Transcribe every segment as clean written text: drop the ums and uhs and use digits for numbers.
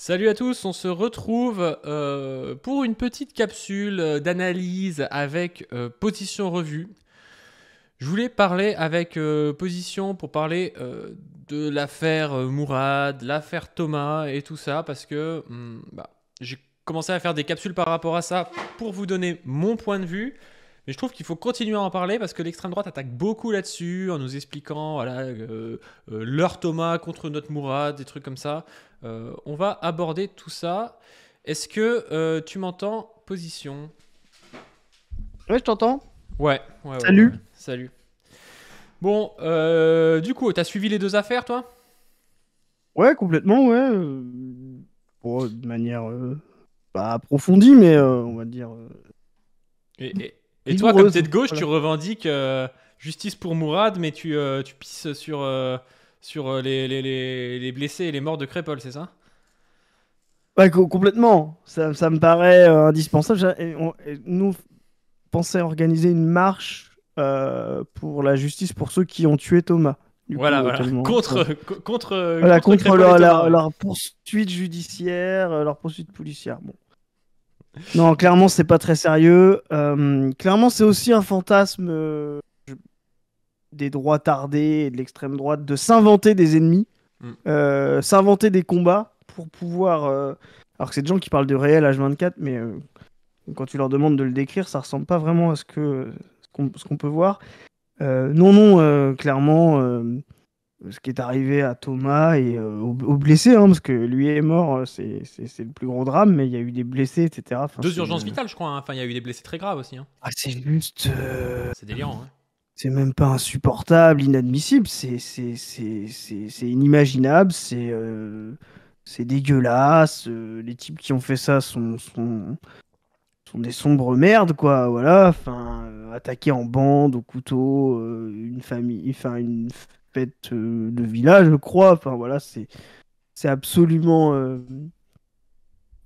Salut à tous, on se retrouve pour une petite capsule d'analyse avec Position Revue. Je voulais parler avec Position pour parler de l'affaire Mourad, l'affaire Thomas et tout ça parce que j'ai commencé à faire des capsules par rapport à ça pour vous donner mon point de vue. Mais je trouve qu'il faut continuer à en parler parce que l'extrême droite attaque beaucoup là-dessus en nous expliquant voilà, leur Thomas contre notre Mourad, des trucs comme ça. On va aborder tout ça. Est-ce que tu m'entends? Position. Ouais, je t'entends. Ouais. Salut. Salut. Bon, du coup, t'as suivi les deux affaires, toi? Ouais, complètement, ouais. Bon, de manière pas approfondie, mais on va dire Et toi, comme t'es rigoureuse. de gauche, tu Voilà. revendiques justice pour Mourad, mais tu pisses sur les blessés et les morts de Crépol, c'est ça? Ouais, complètement. Ça me paraît indispensable. Nous, on pensait organiser une marche pour la justice pour ceux qui ont tué Thomas. Du coup, Voilà. tellement. Contre Voilà, contre contre Crépol et Thomas, ouais. leur poursuite judiciaire, leur poursuite policière. Bon. Non, clairement, c'est pas très sérieux. Clairement, c'est aussi un fantasme des droits tardés et de l'extrême droite de s'inventer des ennemis, Mm. s'inventer des combats pour pouvoir. Alors que c'est des gens qui parlent de réel H24, mais quand tu leur demandes de le décrire, ça ressemble pas vraiment à ce qu'on peut voir. Non, clairement, ce qui est arrivé à Thomas et aux blessés, hein, parce que lui est mort, c'est le plus gros drame, mais il y a eu des blessés, etc. Enfin, Deux urgences vitales, je crois, hein. Enfin, il y a eu des blessés très graves aussi, hein. c'est juste. C'est délirant, hein. C'est même pas insupportable, inadmissible, c'est inimaginable, c'est dégueulasse. Les types qui ont fait ça sont des sombres merdes, quoi. Voilà, enfin, attaquer en bande, au couteau, une famille, enfin, une fête de village, je crois. Enfin, voilà, c'est absolument.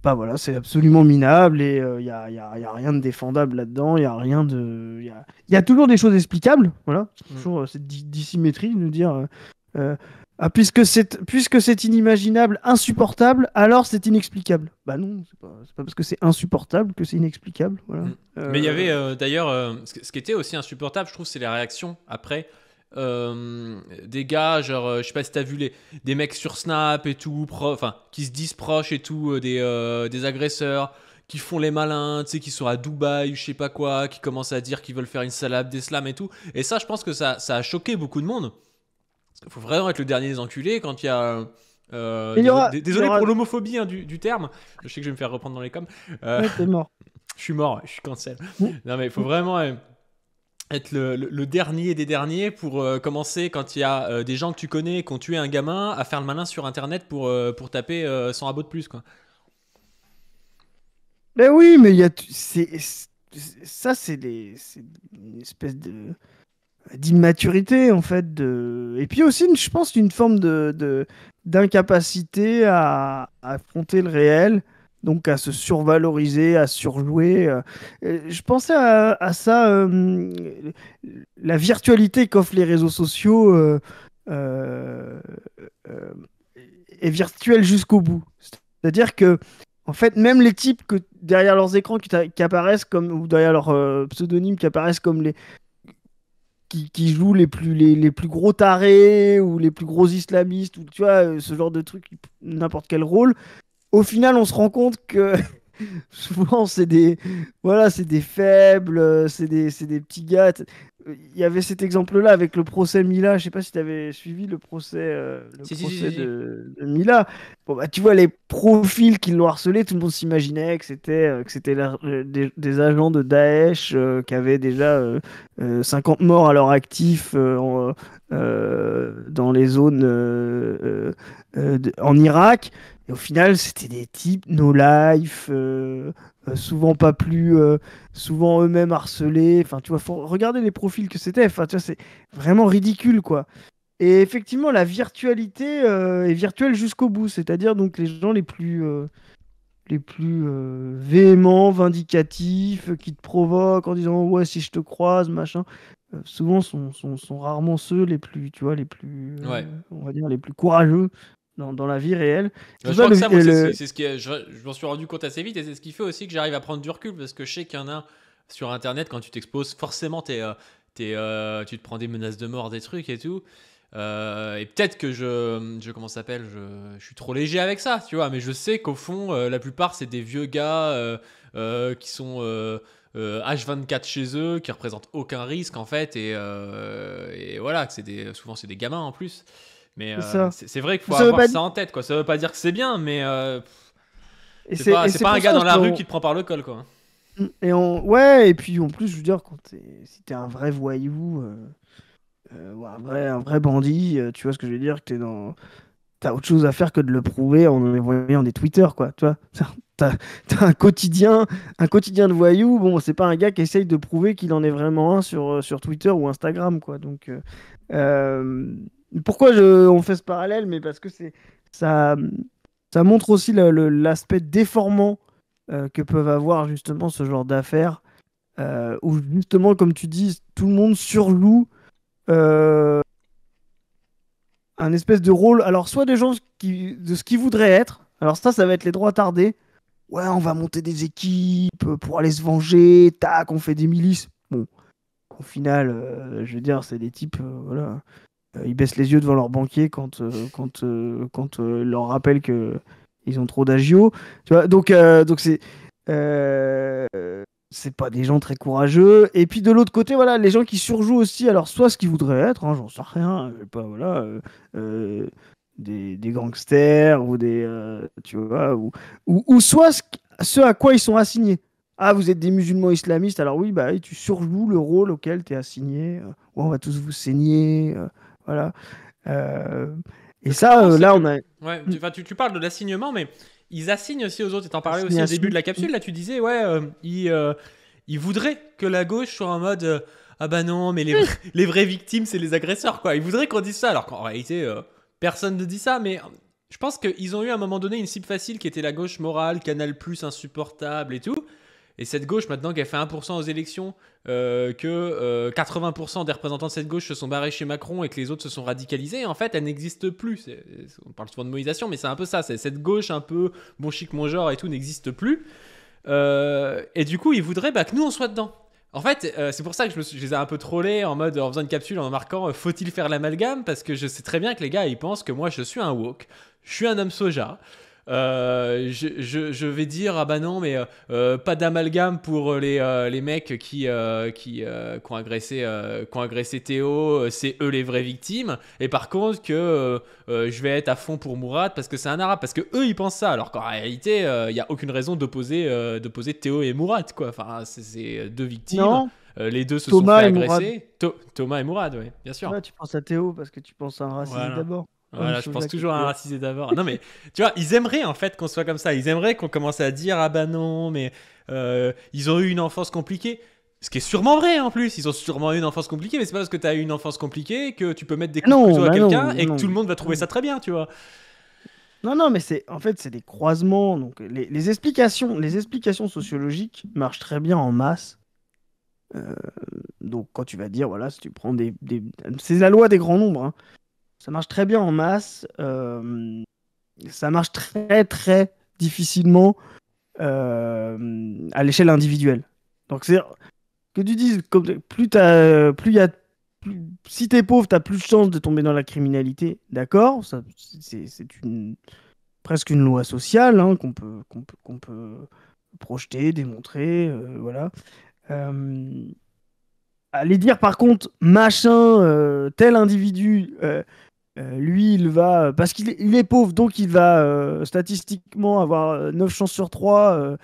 Bah voilà, c'est absolument minable et y a rien de défendable là-dedans, il y a rien de... y a toujours des choses explicables, voilà, c'est Mm. toujours cette dissymétrie de nous dire euh, ah, puisque c'est inimaginable, insupportable, alors c'est inexplicable. Bah non, c'est pas parce que c'est insupportable que c'est inexplicable, voilà. Mm. Mais il y avait d'ailleurs, ce qui était aussi insupportable, je trouve, c'est les réactions après. Des gars, genre, je sais pas si t'as vu des mecs sur Snap et tout, enfin, qui se disent proches et tout, des agresseurs, qui font les malins, tu sais, qui sont à Dubaï ou je sais pas quoi, qui commencent à dire qu'ils veulent faire une salade d'islam et tout. Et ça, je pense que ça a choqué beaucoup de monde. Parce qu'il faut vraiment être le dernier des enculés quand il y a. Mais il y Désolé aura... pour l'homophobie hein, du terme. Je sais que je vais me faire reprendre dans les coms. Euh, Ouais, t'es mort. je suis mort, je suis cancel. Mm. Non mais il faut vraiment être le dernier des derniers pour commencer quand il y a des gens que tu connais qui ont tué un gamin à faire le malin sur internet pour taper 100 abos de plus quoi. Mais oui, mais il y a... Ça, c'est une espèce de... d'immaturité en fait et puis aussi je pense une forme d'incapacité à affronter le réel, donc à se survaloriser, à surjouer. Je pensais à ça, la virtualité qu'offrent les réseaux sociaux euh, euh, est virtuelle jusqu'au bout, c'est-à-dire que en fait, même les types que derrière leurs écrans qui apparaissent comme, ou derrière leurs pseudonymes qui apparaissent comme qui jouent les plus gros tarés ou les plus gros islamistes ou tu vois ce genre de truc, n'importe quel rôle. Au final, on se rend compte que souvent c'est des faibles, c'est des petits gars. Il y avait cet exemple-là avec le procès Mila. Je sais pas si tu avais suivi le procès Si. de Mila. Bon, bah, tu vois les profils qui l'ont harcelé, tout le monde s'imaginait que c'était des agents de Daesh qui avaient déjà 50 morts à leur actif dans les zones en Irak. Et au final, c'était des types no life, souvent pas plus, souvent eux-mêmes harcelés. Enfin, tu vois, faut regarder les profils que c'était. Enfin, tu vois, c'est vraiment ridicule, quoi. Et effectivement, la virtualité est virtuelle jusqu'au bout. C'est-à-dire donc les gens les plus véhéments, vindicatifs, qui te provoquent en disant ouais, si je te croise, machin. Souvent sont rarement ceux les plus, tu vois, les plus, Ouais. on va dire, les plus courageux. dans la vie réelle. C'est Je pour ça crois que ça, moi, le- c'est ce qui je m'en suis rendu compte assez vite et c'est ce qui fait aussi que j'arrive à prendre du recul parce que je sais qu'il y en a sur Internet quand tu t'exposes, forcément, tu te prends des menaces de mort, des trucs et tout. Et peut-être que comment ça s'appelle, je suis trop léger avec ça, tu vois. Mais je sais qu'au fond, la plupart, c'est des vieux gars qui sont H24 chez eux, qui représentent aucun risque en fait. Et voilà, que souvent c'est des gamins en plus. Mais c'est ça. c'est vrai qu'il faut Ça veut avoir pas ça en tête, quoi. Ça veut pas dire que c'est bien, mais et c'est c'est pas un pour gars ça dans aussi la rue qui te prend par le col, quoi. ouais, et puis en plus, je veux dire, si t'es un vrai voyou, ou un vrai bandit, tu vois ce que je veux dire, que t'as autre chose à faire que de le prouver en envoyant des Twitter, quoi. Tu vois, t'as un quotidien de voyou. Bon, c'est pas un gars qui essaye de prouver qu'il en est vraiment un sur Twitter ou Instagram, quoi. Donc, euh, pourquoi on fait ce parallèle? Mais parce que ça, ça montre aussi l'aspect déformant que peuvent avoir justement ce genre d'affaires, où justement, comme tu dis, tout le monde surjoue. euh, un espèce de rôle. Alors, soit des gens de ce qu'ils voudraient être. Alors, ça va être les droits tardés. Ouais, on va monter des équipes pour aller se venger. Tac, on fait des milices. Bon, au final, je veux dire, c'est des types, voilà. Ils baissent les yeux devant leur banquier quand leur rappelle que ils ont trop d'agios. Tu vois, donc euh, c'est pas des gens très courageux. Et puis de l'autre côté, voilà, les gens qui surjouent aussi, alors soit ce qu'ils voudraient être, hein, j'en sais rien, pas voilà, euh, des gangsters ou tu vois, ou soit ce à quoi ils sont assignés. Ah, vous êtes des musulmans islamistes, alors oui, bah oui, tu surjoues le rôle auquel tu es assigné. Ouais, on va tous vous saigner, voilà. Euh, et Ce qui est ça, marrant, c'est là, que on a ouais, tu parles de l'assignement, mais ils assignent aussi aux autres. Et t'en parlais aussi au début assignation. de la capsule. Là, tu disais, ouais, ils voudraient que la gauche soit en mode ah bah non, mais les vraies victimes, c'est les agresseurs, quoi. Ils voudraient qu'on dise ça, alors qu'en réalité, personne ne dit ça. Mais je pense qu'ils ont eu à un moment donné une cible facile qui était la gauche morale, Canal Plus insupportable et tout. Et cette gauche, maintenant qu'elle fait 1% aux élections, que 80% des représentants de cette gauche se sont barrés chez Macron et que les autres se sont radicalisés, en fait, elle n'existe plus. On parle souvent de mobilisation, mais c'est un peu ça. Cette gauche un peu bon chic, mon genre et tout n'existe plus. Et du coup, ils voudraient que nous, on soit dedans. En fait, c'est pour ça que je les ai un peu trollés en faisant une capsule en marquant faut-il faire l'amalgame, parce que je sais très bien que les gars, ils pensent que moi, je suis un woke, je suis un homme soja. Je vais dire ah bah non mais pas d'amalgame pour les mecs qui ont agressé Théo, c'est eux les vraies victimes, et par contre que je vais être à fond pour Mourad parce que c'est un arabe, parce que eux ils pensent ça, alors qu'en réalité il y a aucune raison d'opposer Théo et Mourad, quoi. Enfin c'est deux victimes, Non, les deux se sont fait Thomas et Mourad. agresser. Thomas et Mourad, oui, bien sûr. Ouais, tu penses à Théo parce que tu penses à un racisé Voilà. d'abord. Homme Voilà, je pense soja que toujours à tu un es. racisé d'abord. Non, mais tu vois, ils aimeraient en fait qu'on soit comme ça. Ils aimeraient qu'on commence à dire ah bah non, mais ils ont eu une enfance compliquée. Ce qui est sûrement vrai en plus. Ils ont sûrement eu une enfance compliquée, mais c'est pas parce que t'as eu une enfance compliquée que tu peux mettre des coups de Non, couteau à bah non, quelqu'un non, et que tout non. le monde va trouver Non, ça très bien, tu vois. non, non, mais en fait, c'est des croisements. Donc, les explications sociologiques marchent très bien en masse. Euh, donc, quand tu vas dire, voilà, si tu prends c'est la loi des grands nombres, hein. Ça marche très bien en masse. Ça marche très, très difficilement à l'échelle individuelle. Donc, c'est que tu dises, plus il y a, si t'es pauvre, t'as plus de chances de tomber dans la criminalité, d'accord? Ça, c'est presque une loi sociale, hein, qu'on peut projeter, démontrer, voilà. Euh, Aller dire par contre, machin, tel individu, lui, il va, parce qu'il est pauvre, donc il va statistiquement avoir 9 chances sur 3,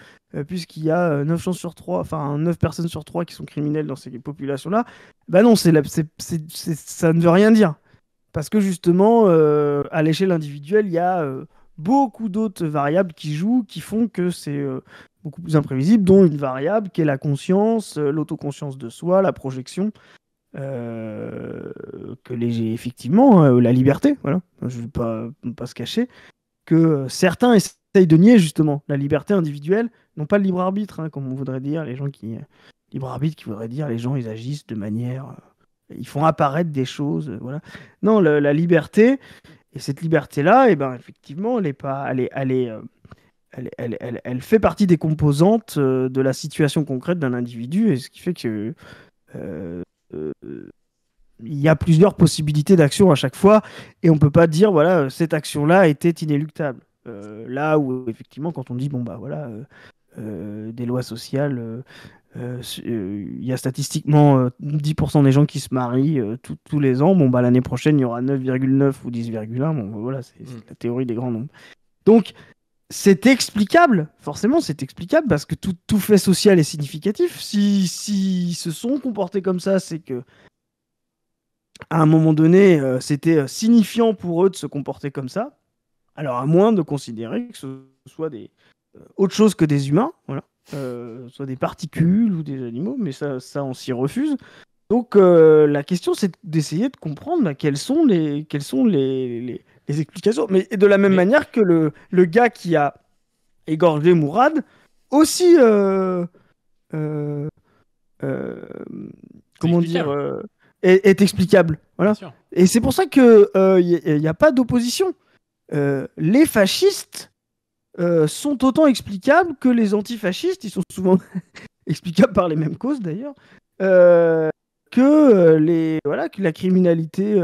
puisqu'il y a 9 chances sur 3, enfin 9 personnes sur 3 qui sont criminelles dans ces populations-là. Bah non, ça ne veut rien dire. Parce que justement, à l'échelle individuelle, il y a beaucoup d'autres variables qui jouent, qui font que c'est beaucoup plus imprévisible, dont une variable qui est la conscience, l'autoconscience de soi, la projection euh, effectivement, la liberté, voilà. Je ne vais pas se cacher que certains essayent de nier justement la liberté individuelle, non pas le libre arbitre, hein, comme on voudrait dire, libre arbitre qui voudrait dire les gens ils agissent de manière, ils font apparaître des choses, voilà. Non, la liberté. Et cette liberté-là, eh ben, effectivement, elle est pas, elle fait partie des composantes de la situation concrète d'un individu, et ce qui fait que euh, euh, il y a plusieurs possibilités d'action à chaque fois, et on peut pas dire, voilà, cette action-là était inéluctable. Là où, effectivement, quand on dit, bon, bah voilà, des lois sociales, il y a statistiquement 10% des gens qui se marient tous les ans, bon, bah l'année prochaine, il y aura 9,9 ou 10,1, bon, voilà, c'est la théorie des grands nombres. Donc, c'est explicable, forcément, c'est explicable parce que tout fait social est significatif. Si se sont comportés comme ça, c'est que à un moment donné, c'était signifiant pour eux de se comporter comme ça. Alors, à moins de considérer que ce soit autre chose que des humains, voilà, soit des particules ou des animaux, mais ça on s'y refuse. Donc, la question, c'est d'essayer de comprendre bah, quelles sont les explications. Mais de la même Mais manière que le gars qui a égorgé Mourad, aussi, euh, euh, c'est comment dire, explicable, est explicable. bien Voilà. sûr. Et c'est pour ça que il n'y a pas d'opposition. Les fascistes sont autant explicables que les antifascistes. Ils sont souvent explicables par les mêmes causes d'ailleurs. Euh, voilà, que la criminalité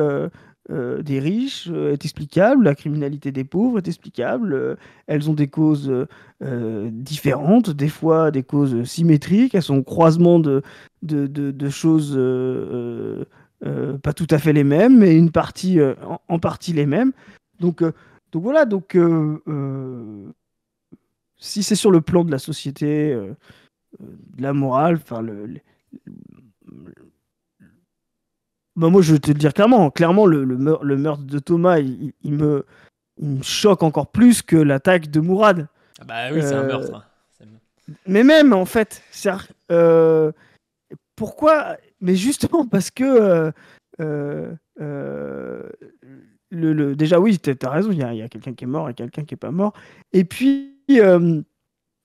des riches est explicable, la criminalité des pauvres est explicable. Elles ont des causes différentes, des fois des causes symétriques. Elles sont au croisement de choses pas tout à fait les mêmes, mais une partie, en partie les mêmes. Donc, euh, donc voilà, si c'est sur le plan de la société, de la morale, enfin bah, moi je vais te le dire clairement le meurtre de Thomas, il me choque encore plus que l'attaque de Mourad. Ah bah oui, c'est un Euh, meurtre, hein. mais même en fait, pourquoi? Mais justement parce que euh, euh, déjà oui, t'as raison, il y a quelqu'un qui est mort et quelqu'un qui est pas mort. Et puis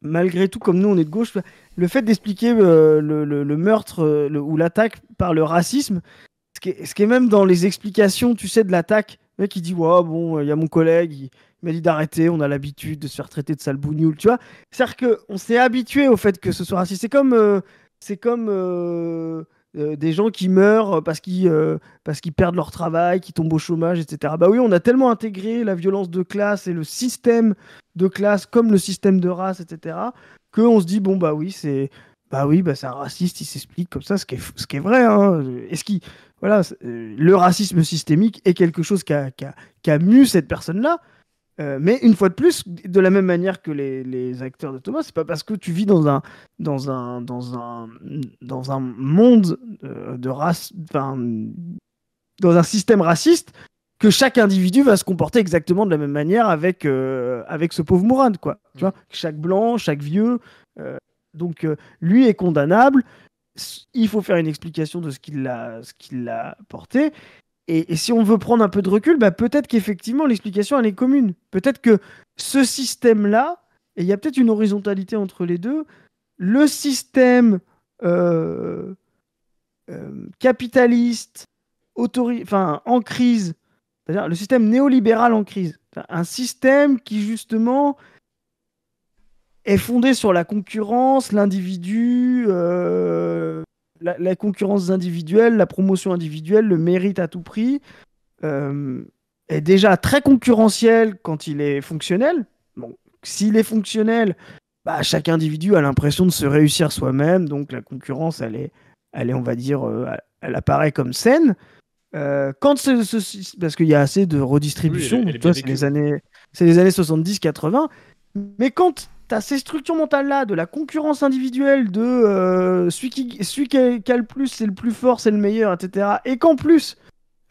malgré tout, comme nous on est de gauche, le fait d'expliquer le meurtre ou l'attaque par le racisme, ce qui est même dans les explications, tu sais, de l'attaque, le mec il dit, ouais, bon, il y a mon collègue, il m'a dit d'arrêter, on a l'habitude de se faire traiter de sale bougnoule, tu vois. C'est-à-dire qu'on s'est habitué au fait que ce soit raciste. C'est comme des gens qui meurent parce qu'ils perdent leur travail, qui tombent au chômage, etc. Bah oui, on a tellement intégré la violence de classe et le système de classe comme le système de race, etc., qu'on se dit, bon, bah oui, c'est un raciste, il s'explique comme ça, ce qui est vrai, hein. Et voilà, le racisme systémique est quelque chose qui a mu cette personne-là. Mais une fois de plus, de la même manière que les acteurs de Thomas, c'est pas parce que tu vis dans un monde de race, enfin, dans un système raciste, que chaque individu va se comporter exactement de la même manière avec ce pauvre Mourad, quoi. Tu Mm. vois, chaque blanc, chaque vieux. euh, donc, lui est condamnable. Il faut faire une explication de ce qu'il a porté. Et si on veut prendre un peu de recul, bah, peut-être qu'effectivement, l'explication, elle est commune. Peut-être que ce système-là, et il y a peut-être une horizontalité entre les deux, le système euh, capitaliste, enfin, en crise, c'est-à-dire le système néolibéral en crise, un système qui, justement, est fondé sur la concurrence, l'individu, la concurrence individuelle, la promotion individuelle, le mérite à tout prix, euh, est déjà très concurrentiel quand il est fonctionnel. Bon, s'il est fonctionnel, bah, chaque individu a l'impression de se réussir soi-même, donc la concurrence, elle est, on va dire, elle apparaît comme saine. Parce qu'il y a assez de Oui, elle, redistribution, elle est donc tu bien vois, vécue, ouais. c'est les années 70-80, mais quand tu as ces structures mentales-là, de la concurrence individuelle, de celui qui a le plus, c'est le plus fort, c'est le meilleur, etc., et qu'en plus,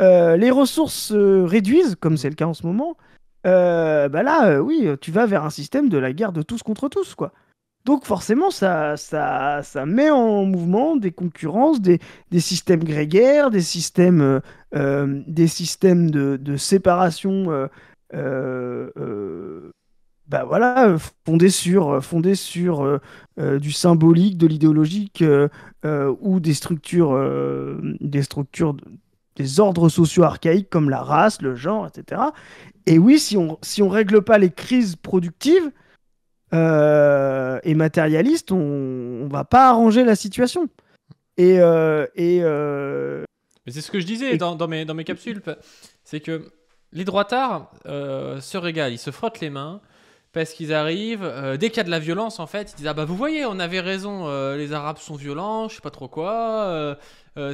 les ressources se réduisent, comme Mm. c'est le cas en ce moment, bah là, oui, tu vas vers un système de la guerre de tous contre tous, quoi. Donc forcément, ça met en mouvement des concurrences, des systèmes grégaires, des systèmes de séparation, euh, euh, bah voilà, fondés sur du symbolique, de l'idéologique, ou des structures des ordres sociaux archaïques comme la race, le genre, etc. Et oui, si on règle pas les crises productives et matérialistes, on va pas arranger la situation. Et, Mais c'est ce que je disais et- dans mes capsules. C'est que les droitards se régalent, ils se frottent les mains parce qu'ils arrivent, dès qu'il y a de la violence en fait, ils disent ah bah vous voyez on avait raison, les Arabes sont violents, je sais pas trop quoi,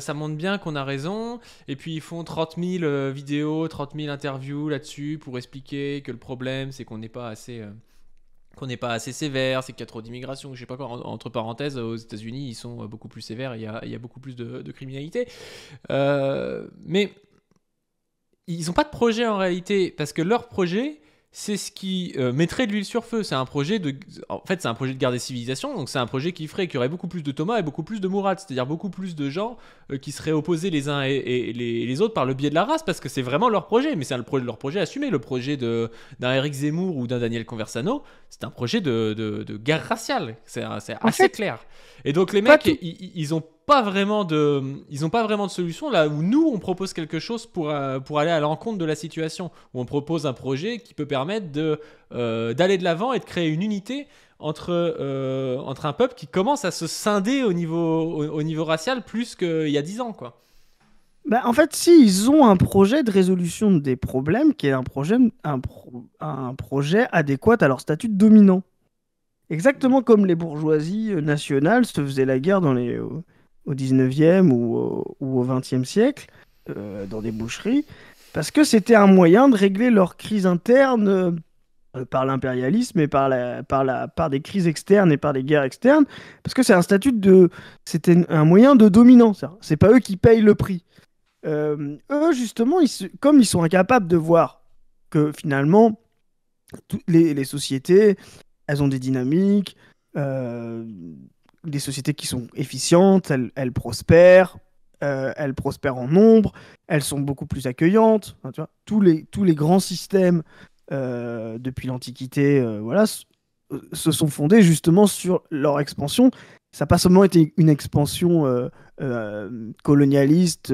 ça montre bien qu'on a raison, et puis ils font 30 000 vidéos, 30 000 interviews là-dessus pour expliquer que le problème c'est qu'on n'est pas assez sévère, c'est qu'il y a trop d'immigration, je sais pas quoi. Entre parenthèses, aux États-Unis, ils sont beaucoup plus sévères, il y a beaucoup plus de criminalité. Mais ils n'ont pas de projet en réalité, parce que leur projet, c'est ce qui mettrait de l'huile sur feu. C'est un projet de, en fait, c'est un projet de guerre des civilisations. Donc c'est un projet qui ferait qu'il y aurait beaucoup plus de Thomas et beaucoup plus de Mourad, c'est-à-dire beaucoup plus de gens qui seraient opposés les uns et les autres par le biais de la race, parce que c'est vraiment leur projet. Mais c'est leur projet assumé. Le projet d'un Eric Zemmour ou d'un Daniel Conversano, c'est un projet de guerre raciale. C'est en assez fait, clair. Et donc les pas mecs, tout. ils ont pas vraiment de solution là où nous on propose quelque chose pour aller à l'encontre de la situation, où on propose un projet qui peut permettre d'aller de l'avant et de créer une unité entre un peuple qui commence à se scinder au niveau racial plus qu'il y a 10 ans quoi. Bah, en fait, si ils ont un projet de résolution des problèmes qui est un projet adéquat à leur statut de dominant. Exactement comme les bourgeoisies nationales se faisaient la guerre au 19e ou au 20e siècle, dans des boucheries, parce que c'était un moyen de régler leurs crises internes par l'impérialisme et par des crises externes et par des guerres externes, parce que c'était un moyen de dominance. C'est pas eux qui payent le prix. Eux, justement, comme ils sont incapables de voir que finalement, les sociétés, elles ont des dynamiques, euh, des sociétés qui sont efficientes, elles prospèrent en nombre, elles sont beaucoup plus accueillantes. Enfin, tu vois, tous les grands systèmes depuis l'Antiquité, voilà, se sont fondés justement sur leur expansion. Ça n'a pas seulement été une expansion colonialiste,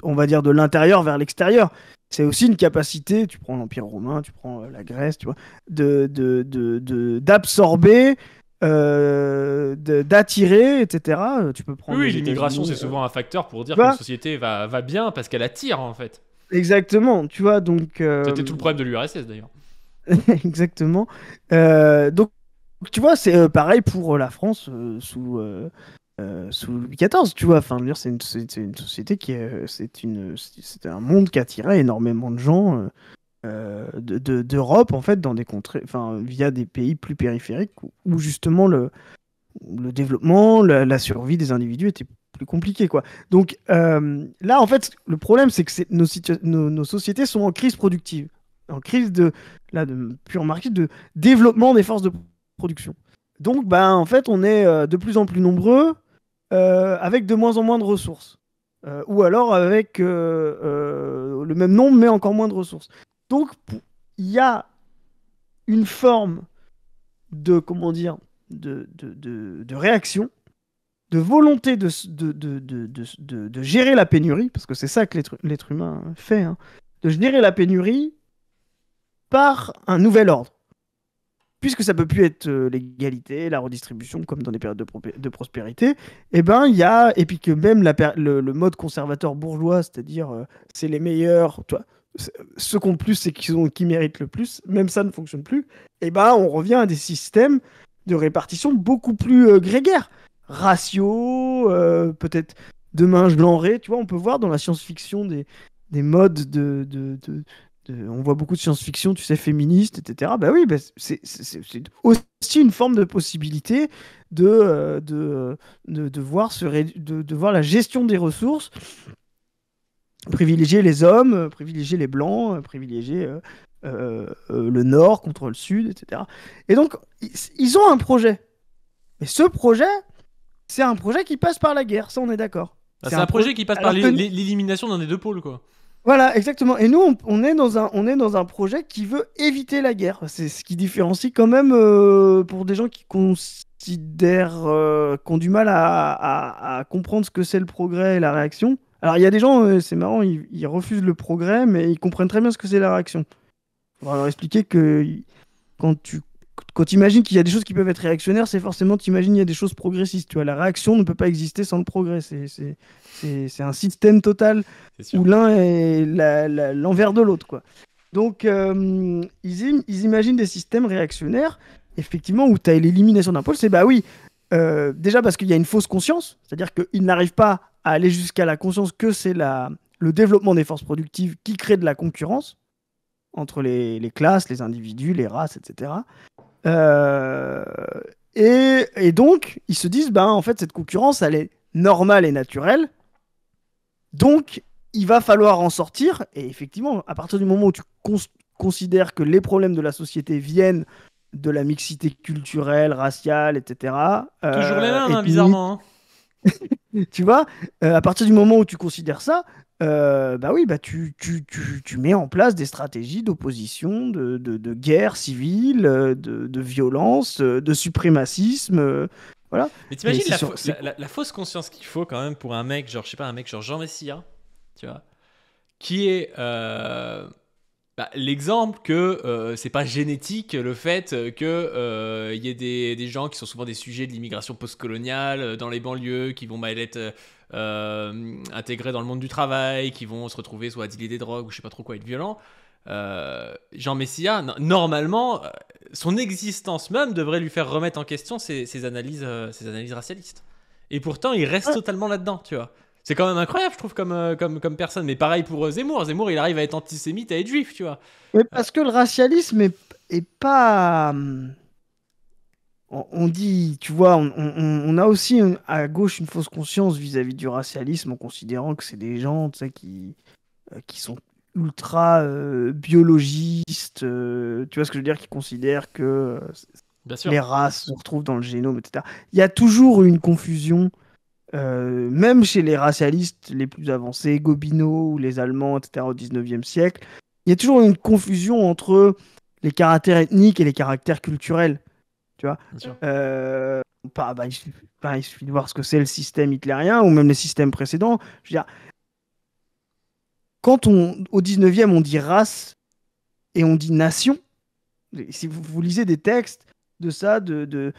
on va dire de l'intérieur vers l'extérieur. C'est aussi une capacité, tu prends l'Empire romain, tu prends la Grèce, tu vois, d'absorber, d'attirer, etc. Tu peux Oui, prendre oui, les l'immigration États-Unis. c'est souvent un facteur pour Tu dire qu'une vois, société va bien parce qu'elle attire en fait. exactement, tu vois, donc C'était tout le problème de l'URSS d'ailleurs. exactement. Donc, tu vois, c'est pareil pour la France sous Louis XIV, tu vois. Enfin, je veux dire, c'est une société c'est un monde qui attirait énormément de gens d'Europe, en fait, dans des contrées, enfin, via des pays plus périphériques où justement le développement, la survie des individus était plus compliqué, quoi. Donc là, en fait, le problème, c'est que nos sociétés sont en crise productive, en crise de pure market, de développement des forces de production. Donc, ben, en fait, on est de plus en plus nombreux avec de moins en moins de ressources. Ou alors avec le même nombre, mais encore moins de ressources. Donc, il y a une forme de, comment dire, de réaction, de volonté de gérer la pénurie, parce que c'est ça que l'être humain fait, hein, de gérer la pénurie par un nouvel ordre. Puisque ça peut plus être l'égalité, la redistribution, comme dans des périodes de prospérité, et ben il y a, et puis que même le mode conservateur bourgeois, c'est-à-dire c'est les meilleurs, toi, ceux qui ont le plus, c'est qui méritent le plus, même ça ne fonctionne plus, et ben on revient à des systèmes de répartition beaucoup plus grégaires, ratio, peut-être demain genré, tu vois, on peut voir dans la science-fiction des modes on voit beaucoup de science-fiction, tu sais, féministe, etc. Bah oui, bah c'est aussi une forme de possibilité de voir de voir la gestion des ressources, privilégier les hommes, privilégier les blancs, privilégier le nord contre le sud, etc. Et donc, ils ont un projet. Mais ce projet, c'est un projet qui passe par la guerre, ça on est d'accord. Bah, c'est un projet qui passe par Alors que l'élimination d'un des deux pôles quoi. voilà, exactement. Et nous, on est on est dans un projet qui veut éviter la guerre. C'est ce qui différencie quand même pour des gens qui considèrent, qui ont du mal à comprendre ce que c'est le progrès et la réaction. Alors, il y a des gens, c'est marrant, ils refusent le progrès, mais ils comprennent très bien ce que c'est la réaction. On va leur expliquer que quand tu imagines qu'il y a des choses qui peuvent être réactionnaires, c'est forcément tu imagines il y a des choses progressistes. Tu vois, la réaction ne peut pas exister sans le progrès. C'est un système total C'est sûr. où l'un est l'envers de l'autre, quoi. Donc, ils imaginent des systèmes réactionnaires, effectivement, où tu as l'élimination d'un pôle. C'est bah oui, déjà parce qu'il y a une fausse conscience, c'est-à-dire qu'ils n'arrivent pas à aller jusqu'à la conscience que c'est le développement des forces productives qui crée de la concurrence entre les classes, les individus, les races, etc. Euh, et donc, ils se disent, ben, en fait, cette concurrence, elle est normale et naturelle. Donc, il va falloir en sortir. Et effectivement, à partir du moment où tu considères que les problèmes de la société viennent de la mixité culturelle, raciale, etc., Toujours les mêmes, hein, ethnique, bizarrement. Hein. tu vois, à partir du moment où tu considères ça, bah oui, bah tu mets en place des stratégies d'opposition, de guerre civile, de violence, de suprémacisme, voilà. Mais Et t'imagines c'est sûr, la fausse conscience qu'il faut quand même pour un mec, genre, je sais pas, un mec genre Jean Messia, tu vois, qui est l'exemple que c'est pas génétique le fait que y ait des gens qui sont souvent des sujets de l'immigration postcoloniale dans les banlieues, qui vont mal être intégrés dans le monde du travail, qui vont se retrouver soit à dealer des drogues ou je sais pas trop quoi, être violents. Jean Messia, normalement, son existence même devrait lui faire remettre en question ses analyses racialistes. Et pourtant, il reste ouais, totalement là-dedans, tu vois. C'est quand même incroyable, je trouve, comme personne. Mais pareil pour Zemmour. Zemmour, il arrive à être antisémite, à être juif, tu vois. mais parce que le racialisme est pas, on dit, tu vois, on a aussi à gauche une fausse conscience vis-à-vis du racialisme en considérant que c'est des gens, tu sais, qui sont ultra biologistes, tu vois ce que je veux dire, qui considèrent que Bien sûr. les races se retrouvent dans le génome, etc. Il y a toujours une confusion, même chez les racialistes les plus avancés, Gobineau ou les Allemands, etc., au 19e siècle, il y a toujours une confusion entre les caractères ethniques et les caractères culturels, tu vois. Bien sûr. Il suffit de voir ce que c'est le système hitlérien ou même les systèmes précédents. Je veux dire, quand au 19e, on dit race et on dit nation, si vous lisez des textes de ça, de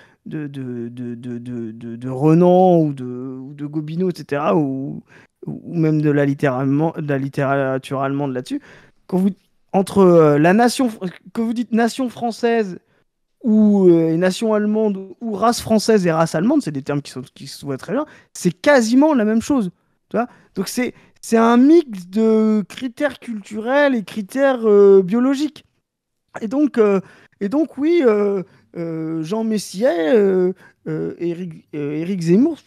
Renan ou de Gobineau, etc., ou même de la littérature allemande là-dessus, quand vous, entre la nation, quand vous dites nation française ou nation allemande ou race française et race allemande, c'est des termes qui se voient très bien, c'est quasiment la même chose. Tu vois. Donc c'est un mix de critères culturels et critères biologiques. Et donc, euh, et donc oui, Jean Messier, Éric Zemmour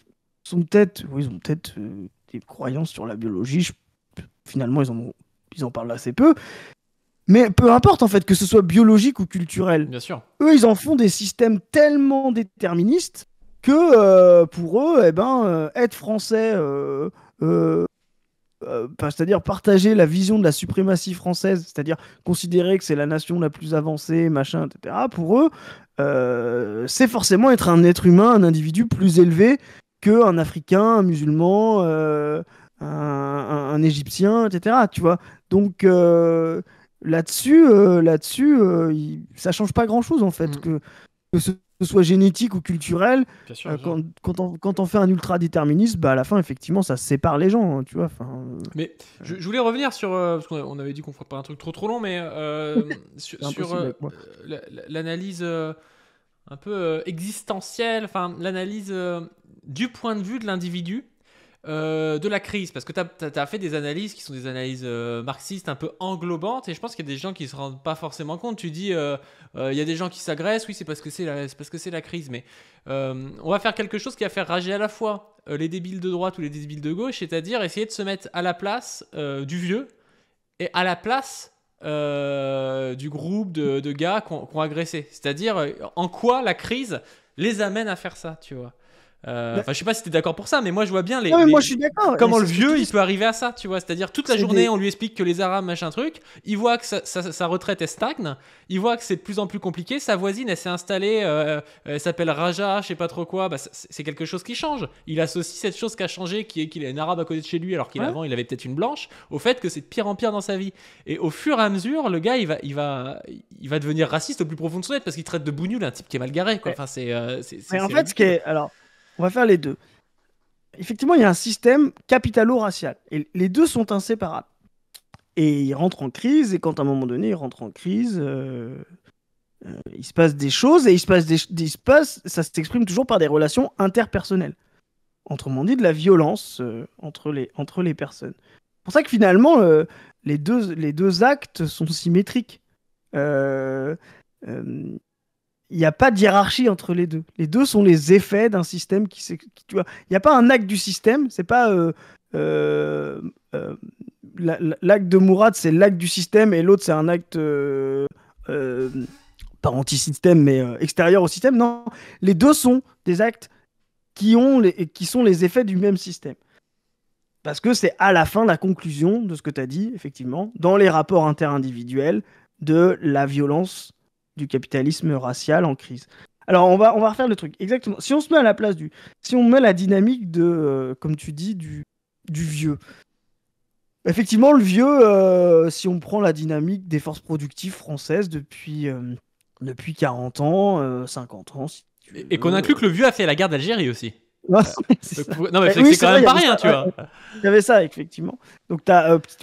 ils ont peut-être des croyances sur la biologie. Finalement, ils en parlent assez peu. Mais peu importe en fait que ce soit biologique ou culturel. Bien sûr. Eux, ils en font des systèmes tellement déterministes que pour eux, eh ben, être français, euh, c'est-à-dire partager la vision de la suprématie française, c'est-à-dire considérer que c'est la nation la plus avancée, machin, etc. Pour eux, c'est forcément être un être humain, un individu plus élevé qu'un Africain, un musulman, un Égyptien, etc. Tu vois. Donc ça change pas grand-chose en fait Mm. que ce soit génétique ou culturel. Bien sûr, bien sûr. Quand on fait un ultra-déterminisme, bah, à la fin, effectivement, ça sépare les gens, hein, tu vois. Enfin, Mais je voulais revenir sur. Parce qu'on avait dit qu'on ferait pas un truc trop long, mais sur, c'est sur, impossible avec moi. l'analyse un peu existentielle, enfin, l'analyse du point de vue de l'individu. De la crise, parce que tu as fait des analyses qui sont des analyses marxistes un peu englobantes, et je pense qu'il y a des gens qui se rendent pas forcément compte. Tu dis, il y a des gens qui s'agressent, oui, c'est parce que c'est la crise, mais on va faire quelque chose qui va faire rager à la fois les débiles de droite ou les débiles de gauche, c'est-à-dire essayer de se mettre à la place du vieux et à la place du groupe de gars qui ont agressé. C'est-à-dire en quoi la crise les amène à faire ça, tu vois. Enfin, je sais pas si t'es d'accord pour ça, mais moi je vois bien Non, mais moi je suis d'accord. comment Et le c'est ce que vieux tu il dis. peut arriver à ça, tu vois. C'est-à-dire toute la C'est journée des- on lui explique que les Arabes machin truc, il voit que sa retraite elle stagne, il voit que c'est de plus en plus compliqué, sa voisine elle s'est installée, elle s'appelle Raja, je sais pas trop quoi, bah, c'est quelque chose qui change. Il associe cette chose qui a changé, qui est qu'il a une Arabe à côté de chez lui alors Ouais. qu'avant il avait peut-être une blanche, au fait que c'est de pire en pire dans sa vie. Et au fur et à mesure, le gars il va devenir raciste au plus profond de son être parce qu'il traite de bougnoul un type qui est mal garé, quoi. Ouais. Enfin, Mais en c'est fait, ridicule. alors, on va faire les deux. Effectivement, il y a un système capitalo-racial. Et les deux sont inséparables. Et ils rentrent en crise, et quand à un moment donné, ils rentrent en crise, il se passe des choses, et ça s'exprime toujours par des relations interpersonnelles. Autrement dit, de la violence entre les personnes. C'est pour ça que finalement, les deux actes sont symétriques. Euh, euh, il n'y a pas de hiérarchie entre les deux. Les deux sont les effets d'un système tu vois, il n'y a pas un acte du système. C'est pas euh, euh, l'acte de Mourad, c'est l'acte du système et l'autre c'est un acte euh, pas anti-système mais extérieur au système. Non, les deux sont des actes qui sont les effets du même système. Parce que c'est à la fin la conclusion de ce que tu as dit, effectivement, dans les rapports interindividuels de la violence du capitalisme racial en crise. Alors, on va refaire le truc. Exactement. Si on se met à la place du. Si on met la dynamique de, comme tu dis, du vieux. Effectivement, le vieux, si on prend la dynamique des forces productives françaises depuis 40 ans, 50 ans, si tu Et qu'on inclut veux. que le vieux a fait la guerre d'Algérie aussi. Non, Euh, c'est ça. non, mais Oui, c'est c'est quand vrai, même il y pas avait rien, ça. tu vois. Il y avait ça, effectivement. Donc,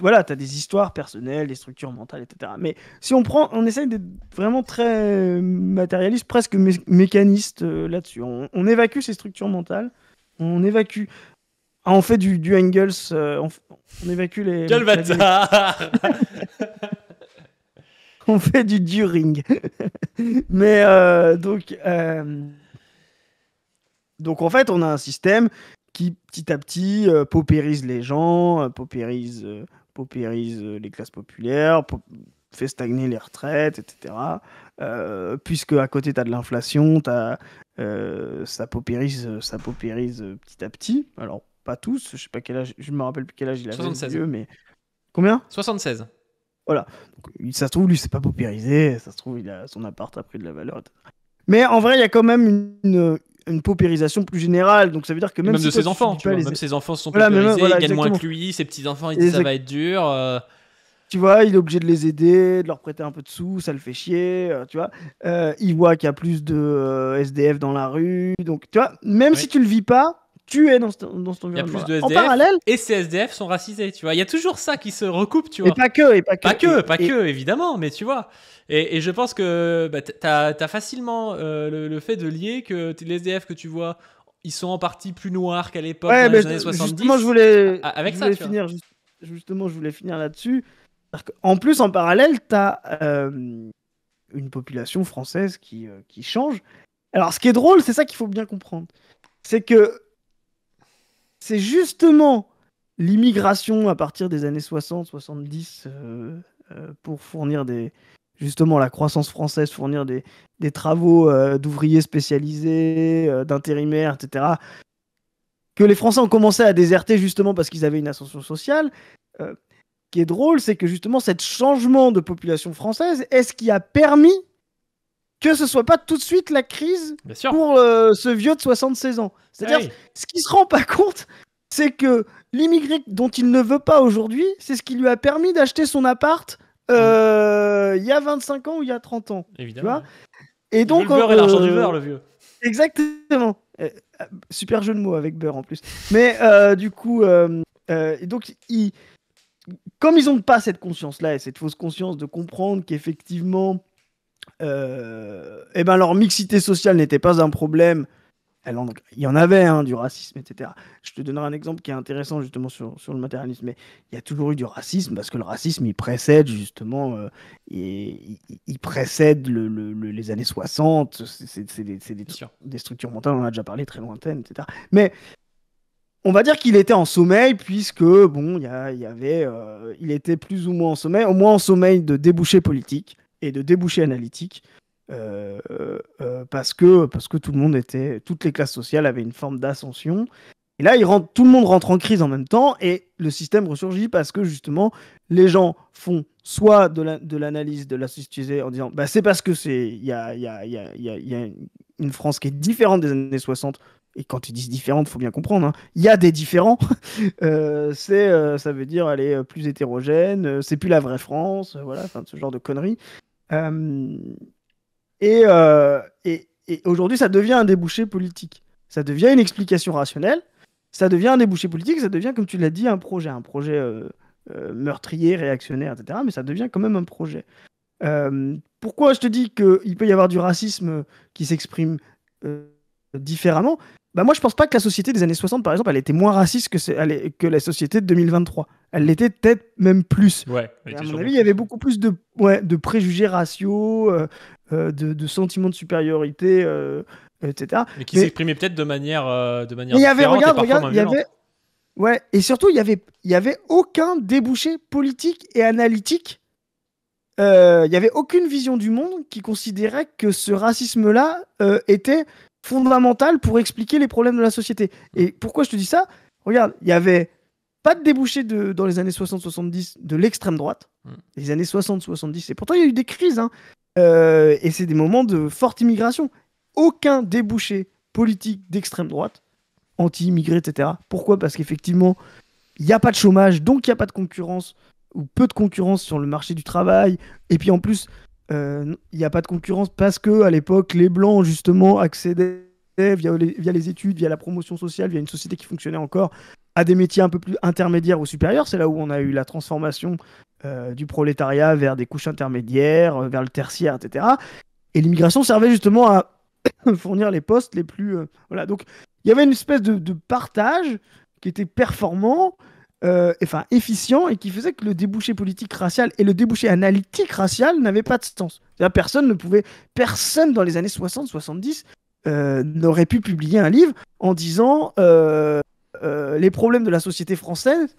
voilà, tu as des histoires personnelles, des structures mentales, etc. Mais si on essaye d'être vraiment très matérialiste, presque mécaniste là-dessus. On évacue ces structures mentales, on évacue. Ah, on fait du Engels, on évacue Quel la vérité. bâtard. On fait du Turing. Mais donc en fait, on a un système qui petit à petit paupérise les gens, paupérise les classes populaires, fait stagner les retraites, etc. Puisque à côté, tu as de l'inflation, ça paupérise petit à petit. Alors, pas tous, je sais pas quel âge, je me rappelle plus quel âge il avait, ce 76. vieux, mais. Combien? 76. Voilà. Donc, ça se trouve, lui, c'est pas paupérisé, ça se trouve, son appart a pris de la valeur, etc. Mais en vrai, il y a quand même une paupérisation plus générale. Donc ça veut dire que Et même même si de toi ses tu enfants, subis tu pas vois. les. Même ses enfants se sont Voilà, mais paupérisés, ils voilà, gagnent moins exactement. que lui, ses petits-enfants ils disent ça Exact- va être dur. Tu vois, il est obligé de les aider, de leur prêter un peu de sous, ça le fait chier, tu vois. Il voit qu'il y a plus de SDF dans la rue. Donc, tu vois, même si Oui. tu le vis pas, tu es dans cet Il y a plus environnement-là. de En SDF parallèle, et ces SDF sont racisés, tu vois. Il y a toujours ça qui se recoupe, tu et vois. pas que, et pas que. Pas Et que, évidemment, mais tu vois. Et je pense que bah, t'as facilement le fait de lier que les SDF que tu vois, ils sont en partie plus noirs qu'à l'époque ouais, dans mais les années justement, 70, avec je ça, voulais tu vois. finir, justement, je voulais finir là-dessus. En plus, en parallèle, tu as une population française qui change. Alors, ce qui est drôle, c'est ça qu'il faut bien comprendre. C'est que c'est justement l'immigration à partir des années 60-70 pour fournir justement la croissance française, fournir des travaux d'ouvriers spécialisés, d'intérimaires, etc., que les Français ont commencé à déserter justement parce qu'ils avaient une ascension sociale. Ce qui est drôle, c'est que justement, cet changement de population française est ce qui a permis que ce soit pas tout de suite la crise Bien sûr. pour ce vieux de 76 ans. Ah C'est-à-dire, oui. ce qui se rend pas compte, c'est que l'immigré dont il ne veut pas aujourd'hui, c'est ce qui lui a permis d'acheter son appart Mm. il y a 25 ans ou il y a 30 ans. Tu Évidemment. vois? Ouais. Et Il veut donc, le beurre et l'argent du beurre, le vieux. exactement. Super jeu de mots avec beurre en plus. Mais du coup, et donc, comme ils n'ont pas cette conscience-là et cette fausse conscience de comprendre qu'effectivement, eh ben leur mixité sociale n'était pas un problème. Il y en avait du racisme, etc. Je te donnerai un exemple qui est intéressant justement sur le matérialisme. Mais il y a toujours eu du racisme parce que le racisme, il précède justement, il précède les années 60. C'est Bien sûr. des structures mentales, on en a déjà parlé, très lointaines, etc. Mais on va dire qu'il était en sommeil puisque, bon, il était plus ou moins en sommeil, au moins en sommeil de débouchés politiques et de débouchés analytiques. parce que tout le monde toutes les classes sociales avaient une forme d'ascension. Et là, tout le monde rentre en crise en même temps et le système ressurgit parce que justement, les gens font soit de l'analyse de la société en disant bah, c'est parce que il y a une France qui est différente des années 60. Et quand ils disent différente, il faut bien comprendre, hein, il y a des différents. Ça veut dire elle est plus hétérogène, c'est plus la vraie France, voilà, enfin, ce genre de conneries. Euh, et aujourd'hui, ça devient un débouché politique. Ça devient une explication rationnelle. Ça devient un débouché politique. Ça devient, comme tu l'as dit, un projet meurtrier, réactionnaire, etc. Mais ça devient quand même un projet. Pourquoi je te dis qu'il peut y avoir du racisme qui s'exprime euh, différemment? Bah moi, je pense pas que la société des années 60, par exemple, elle était moins raciste que la société de 2023. Elle l'était peut-être même plus. Ouais, elle Et à était mon sûrement avis, il y avait plus. beaucoup plus de préjugés raciaux, de sentiments de supériorité, etc. Mais qui Mais s'exprimait peut-être de manière il y avait, différente et parfois regarde, moins il y avait, violente. ouais, et surtout, il y avait aucun débouché politique et analytique. Il n'y avait aucune vision du monde qui considérait que ce racisme-là était fondamental pour expliquer les problèmes de la société. Mm. Et pourquoi je te dis ça? Regarde, il n'y avait pas de débouché dans les années 60-70 de l'extrême droite, Mm. les années 60-70, et pourtant il y a eu des crises, hein. Et c'est des moments de forte immigration. Aucun débouché politique d'extrême droite, anti-immigré, etc. Pourquoi? Parce qu'effectivement, il n'y a pas de chômage, donc il n'y a pas de concurrence, ou peu de concurrence sur le marché du travail. Et puis en plus, il n'y a pas de concurrence parce que à l'époque, les Blancs, justement, accédaient via les études, via la promotion sociale, via une société qui fonctionnait encore, à des métiers un peu plus intermédiaires ou supérieurs. C'est là où on a eu la transformation du prolétariat vers des couches intermédiaires, vers le tertiaire, etc. Et l'immigration servait justement à fournir les postes les plus... voilà, donc il y avait une espèce de partage qui était performant, enfin efficient, et qui faisait que le débouché politique racial et le débouché analytique racial n'avaient pas de sens. C'est-à-dire, personne dans les années 60-70 n'aurait pu publier un livre en disant les problèmes de la société française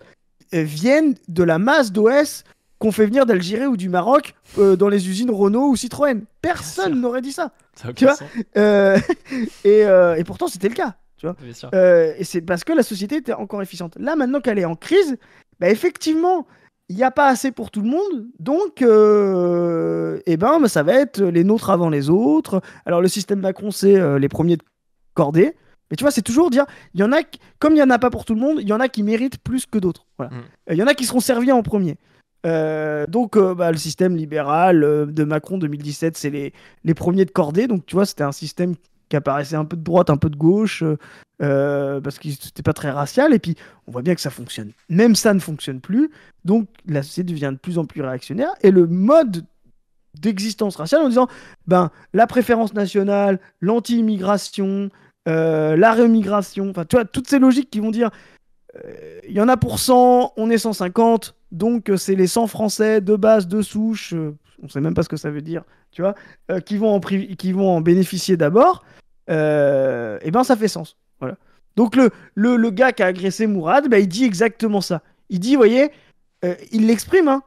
viennent de la masse d'OS qu'on fait venir d'Algérie ou du Maroc dans les usines Renault ou Citroën. Bien sûr, Personne n'aurait dit ça. ça n'a Tu aucun vois. sens. Euh, et pourtant, c'était le cas. Tu vois. Bien sûr. Et c'est parce que la société était encore efficiente. Là, maintenant qu'elle est en crise, bah, effectivement, il n'y a pas assez pour tout le monde. Donc, eh ben, bah, ça va être les nôtres avant les autres. Alors, le système Macron, c'est les premiers de cordée. Mais tu vois, c'est toujours dire, comme il n'y en a pas pour tout le monde, il y en a qui méritent plus que d'autres. Voilà. Mm. Il y en a qui seront servis en premier. Donc, bah, le système libéral de Macron 2017, c'est les premiers de cordée. Donc, tu vois, c'était un système qui apparaissait un peu de droite, un peu de gauche, parce que c'était pas très racial. Et puis, on voit bien que ça fonctionne. Même ça ne fonctionne plus. Donc, la société devient de plus en plus réactionnaire. Et le mode d'existence raciale en disant, ben, la préférence nationale, l'anti-immigration, la remigration, enfin, tu vois, toutes ces logiques qui vont dire il y en a pour 100, on est 150, donc c'est les 100 Français de base, de souche, on sait même pas ce que ça veut dire, tu vois, qui vont en bénéficier d'abord, et ben ça fait sens. Voilà. Donc le gars qui a agressé Mourad, ben, il dit exactement ça. Il dit, vous voyez, il l'exprime, hein,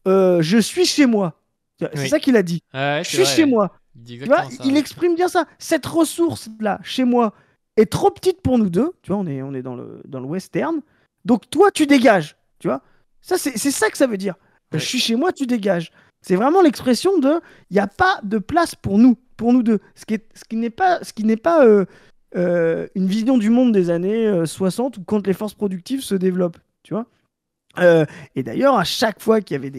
je suis chez moi. C'est Oui. ça qu'il a dit. Ouais, Je c'est suis vrai, chez ouais. moi. Il dit Tu vois, exactement ça, il ouais. exprime bien ça. Cette ressource-là, chez moi, est trop petite pour nous deux. Tu vois, on est dans le western. Donc toi, tu dégages. Tu vois, ça, c'est ça que ça veut dire. Je Ouais. suis chez moi, tu dégages. C'est vraiment l'expression de il n'y a pas de place pour nous deux. Ce qui n'est pas une vision du monde des années 60 où quand les forces productives se développent. Tu vois. Et d'ailleurs, à chaque fois qu'il y avait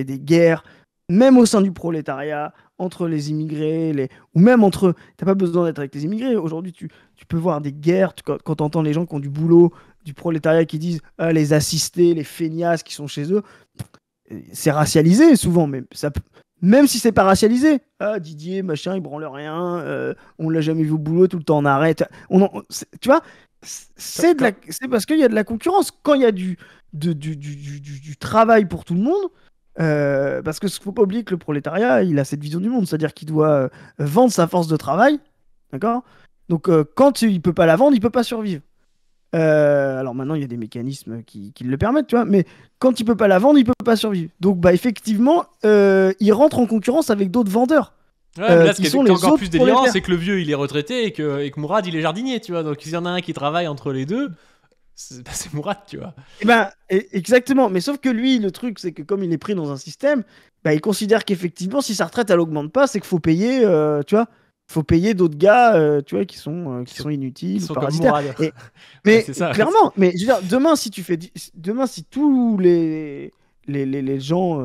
des guerres, même au sein du prolétariat, entre les immigrés, ou même entre... T'as pas besoin d'être avec les immigrés. Aujourd'hui, tu peux voir des guerres, quand tu entends les gens qui ont du boulot, du prolétariat, qui disent ah, les assistés, les feignasses qui sont chez eux, c'est racialisé souvent, mais même si c'est pas racialisé. Ah, Didier, machin, il branle rien, on l'a jamais vu au boulot, tout le temps en arrête. Tu vois, c'est parce qu'il y a de la concurrence. Quand il y a du travail pour tout le monde, parce que faut pas oublier que le prolétariat, il a cette vision du monde, c'est-à-dire qu'il doit vendre sa force de travail, d'accord? Donc quand il peut pas la vendre, il peut pas survivre. Alors maintenant, il y a des mécanismes qui le permettent, tu vois, mais quand il peut pas la vendre, il peut pas survivre. Donc, bah, effectivement, il rentre en concurrence avec d'autres vendeurs, Ouais, mais là, ce qui qui est sont les encore autres plus délirant, prolétaires. c'est que le vieux, il est retraité et que Mourad, il est jardinier, tu vois. Donc, s'il y en a un qui travaille entre les deux, c'est Mourad, tu vois. Eh ben, exactement. Mais sauf que lui, le truc, c'est que comme il est pris dans un système, bah, il considère qu'effectivement, si sa retraite, elle augmente pas, c'est qu'il faut payer, tu vois, faut payer d'autres gars, tu vois, Qui qui sont, sont qui inutiles ou sont comme parasitaires. Mourad. Ouais, Mais c'est ça. clairement, mais je veux dire, demain, si tu fais, demain, si tous les gens,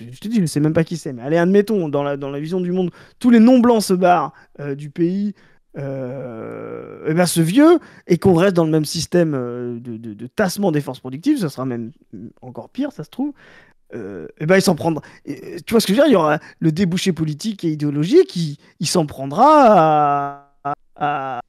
je te dis, je sais même pas qui c'est, mais allez, admettons, dans la vision du monde, tous les non-blancs se barrent du pays, et ben ce vieux, et qu'on reste dans le même système de tassement des forces productives, ça sera même encore pire, ça se trouve, et ben il s'en prendra. Tu vois ce que je veux dire? Il y aura le débouché politique et idéologique, il s'en prendra à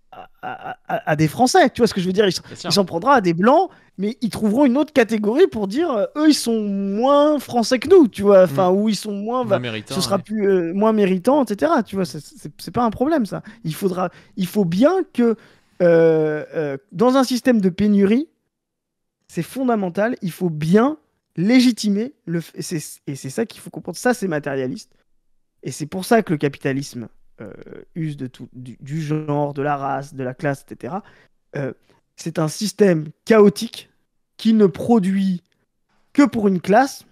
des Français. Tu vois ce que je veux dire? Bien Il sûr. s'en prendra à des Blancs, mais ils trouveront une autre catégorie pour dire eux, ils sont moins Français que nous, tu vois. Mm. Enfin, ou ils sont moins. Moins Ce méritant, sera ouais. plus moins méritant, etc. Tu vois, c'est pas un problème, ça. Il faut bien que dans un système de pénurie, c'est fondamental, il faut bien légitimer et c'est ça qu'il faut comprendre. Ça, c'est matérialiste. Et c'est pour ça que le capitalisme use de tout, du genre, de la race, de la classe, etc. Euh, c'est un système chaotique qui ne produit que pour une classe,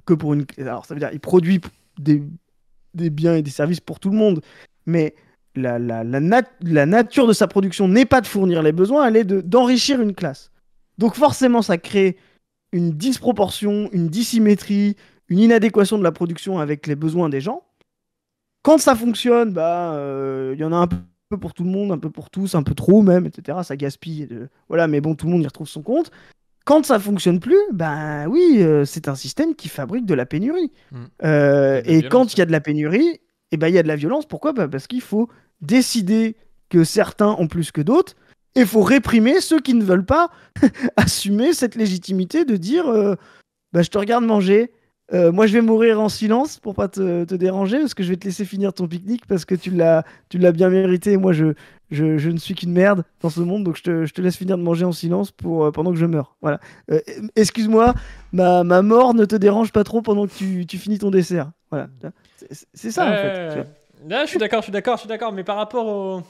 que pour une. Alors, ça veut dire il produit des, des biens et des services pour tout le monde, mais la nature de sa production n'est pas de fournir les besoins, elle est d'enrichir une classe. Donc forcément, ça crée une disproportion, une dissymétrie, une inadéquation de la production avec les besoins des gens. Quand ça fonctionne, bah, y en a un peu pour tout le monde, un peu pour tous, un peu trop même, etc. Ça gaspille, voilà, mais bon, tout le monde y retrouve son compte. Quand ça fonctionne plus, ben oui, c'est un système qui fabrique de la pénurie. Mm. Et de la Et quand violence, il ouais. y a de la pénurie, et ben il y a de la violence. Pourquoi? Bah, parce qu'il faut décider que certains ont plus que d'autres, et il faut réprimer ceux qui ne veulent pas assumer cette légitimité de dire bah, je te regarde manger. Moi, je vais mourir en silence pour pas te déranger, parce que je vais te laisser finir ton pique-nique parce que tu l'as bien mérité. Moi, je ne suis qu'une merde dans ce monde, donc je te laisse finir de manger en silence pendant que je meurs. Voilà. Excuse-moi, ma mort ne te dérange pas trop pendant que tu finis ton dessert. Voilà. C'est ça, en fait. Tu vois. Là, je suis d'accord, mais par rapport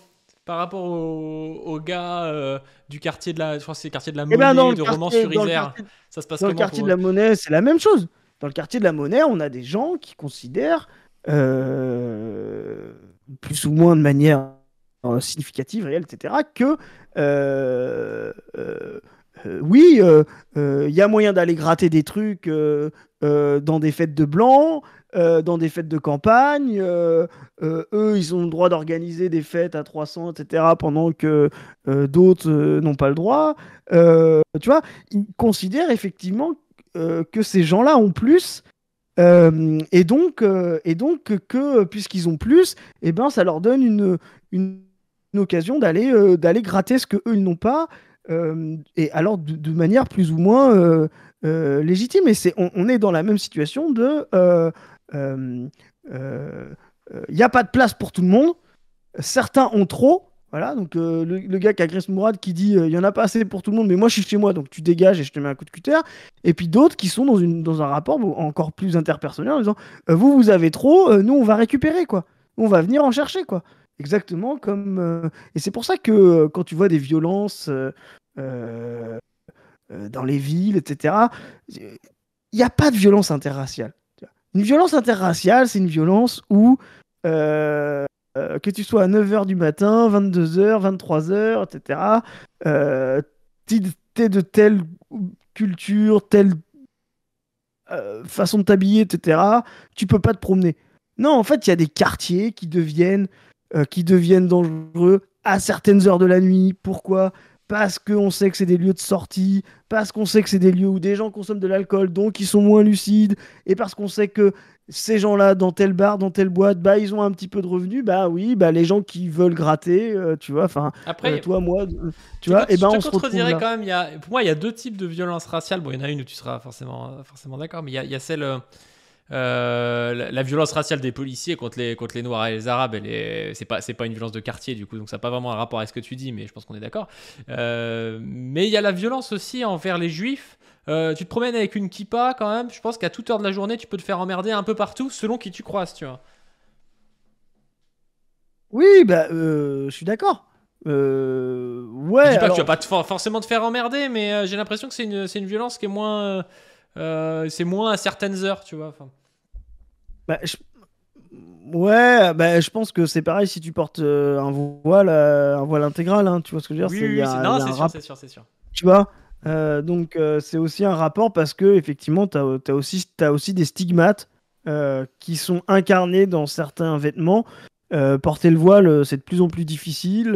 au gars du quartier de la, je crois que c'est le quartier de la Eh ben, Monnaie, de Romans-sur-Isère, ça se passe dans le comment quartier pour de eux? la Monnaie, c'est la même chose. Dans le quartier de la Monnaie, on a des gens qui considèrent, euh, plus ou moins de manière significative, réelle, etc., que oui, il y a moyen d'aller gratter des trucs dans des fêtes de blanc, dans des fêtes de campagne. Eux, ils ont le droit d'organiser des fêtes à 300, etc., pendant que d'autres n'ont pas le droit. Tu vois, ils considèrent effectivement que ces gens-là ont plus. Et donc que puisqu'ils ont plus, eh ben, ça leur donne une occasion d'aller gratter ce que eux ils n'ont pas, et alors de manière plus ou moins légitime. Et on est dans la même situation de il n'y a pas de place pour tout le monde. Certains ont trop. Voilà, donc le gars qui agresse Mourad qui dit il y en a pas assez pour tout le monde, mais moi je suis chez moi, donc tu dégages et je te mets un coup de cutter. Et puis d'autres qui sont dans un rapport encore plus interpersonnel en disant vous avez trop, nous on va récupérer quoi. On va venir en chercher quoi. Exactement comme. Et c'est pour ça que quand tu vois des violences euh, dans les villes, etc., il n'y a pas de violence interraciale. Une violence interraciale, c'est une violence où que tu sois à 9 h du matin, 22 h, 23 h, etc., euh, t'es de telle culture, telle façon de t'habiller, etc., tu peux pas te promener. Non, en fait, il y a des quartiers qui deviennent dangereux à certaines heures de la nuit. Pourquoi? Parce qu'on sait que c'est des lieux de sortie, parce qu'on sait que c'est des lieux où des gens consomment de l'alcool, donc ils sont moins lucides, et parce qu'on sait que ces gens-là, dans tel bar, dans telle boîte, bah ils ont un petit peu de revenus, bah oui, bah les gens qui veulent gratter, tu vois, enfin, Après, toi, moi, tu vois, et je ben te on se retrouve contredirais là. quand même. Pour moi, il y a deux types de violences raciales. Bon, il y en a une où tu seras forcément d'accord, mais il y a celle La violence raciale des policiers contre les Noirs et les Arabes, c'est pas une violence de quartier du coup, donc ça n'a pas vraiment un rapport avec ce que tu dis, mais je pense qu'on est d'accord. Mais il y a la violence aussi envers les Juifs. Tu te promènes avec une kippa quand même. Je pense qu'à toute heure de la journée, tu peux te faire emmerder un peu partout selon qui tu croises, tu vois. Oui, bah, je suis d'accord. Je Ouais, dis pas que tu vas alors, pas forcément te faire emmerder, mais j'ai l'impression que c'est une violence qui est moins, c'est moins à certaines heures, tu vois. Enfin, bah, ouais, bah, je pense que c'est pareil si tu portes un voile intégral, hein, tu vois ce que je veux dire, oui, oui, il y oui, a, il non, y a c'est un sûr, rapport, c'est sûr, c'est sûr. tu vois. Donc c'est aussi un rapport parce que effectivement, t'as aussi des stigmates qui sont incarnés dans certains vêtements. Porter le voile, c'est de plus en plus difficile.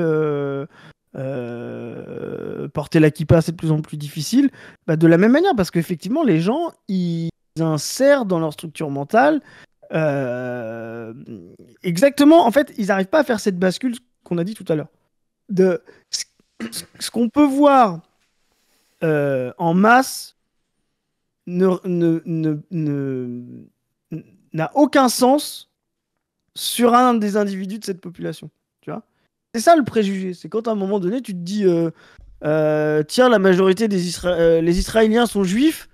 Porter la kippa, c'est de plus en plus difficile. Bah, de la même manière, parce qu'effectivement, les gens, ils insèrent dans leur structure mentale euh, exactement. En fait, ils n'arrivent pas à faire cette bascule qu'on a dit tout à l'heure. De ce qu'on peut voir en masse ne, ne- ne- ne- n'a aucun sens sur un des individus de cette population. Tu vois? C'est ça le préjugé. C'est quand à un moment donné, tu te dis tiens, la majorité les Israéliens sont juifs.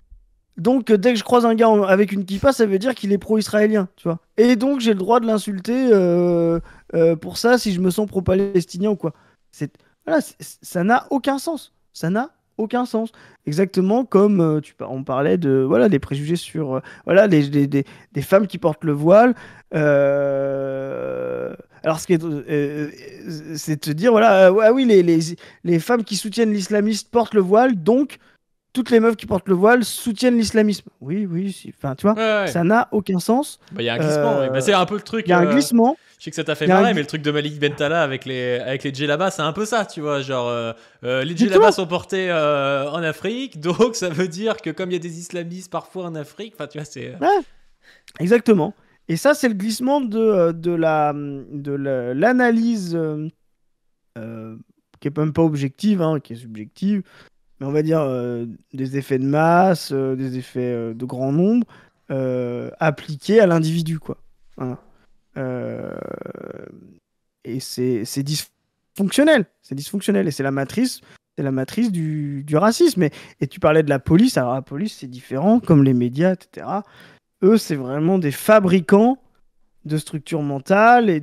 Donc, dès que je croise un gars avec une kippa, ça veut dire qu'il est pro-israélien, tu vois. Et donc, j'ai le droit de l'insulter pour ça si je me sens pro-palestinien ou quoi. C'est, voilà, ça n'a aucun sens. Ça n'a aucun sens. Exactement comme on parlait de voilà des préjugés sur voilà des femmes qui portent le voile. Alors, ce qui est, c'est de te dire voilà, ouais, oui, les femmes qui soutiennent l'islamiste portent le voile, donc toutes les meufs qui portent le voile soutiennent l'islamisme. Oui, oui, enfin, tu vois, Ouais, ouais. ça n'a aucun sens. Bah, il y a un glissement, ouais. Bah, Euh, c'est un peu le truc. Il y a un glissement. Je sais que ça t'a fait Il y a un marrer, mais gli- le truc de Malik Bentala avec les djellabas, c'est un peu ça, tu vois. Genre, les djellabas Exactement. sont portés en Afrique, donc ça veut dire que comme il y a des islamistes parfois en Afrique, enfin, tu vois, c'est. Ouais, exactement. Et ça, c'est le glissement l'analyse euh, qui est même pas objective, hein, qui est subjective, mais on va dire des effets de masse, des effets de grand nombre appliqués à l'individu, quoi. Voilà. Euh, et c'est dysfonctionnel. C'est dysfonctionnel. Et c'est la matrice du racisme. Et tu parlais de la police. Alors la police, c'est différent, comme les médias, etc. Eux, c'est vraiment des fabricants de structures mentales et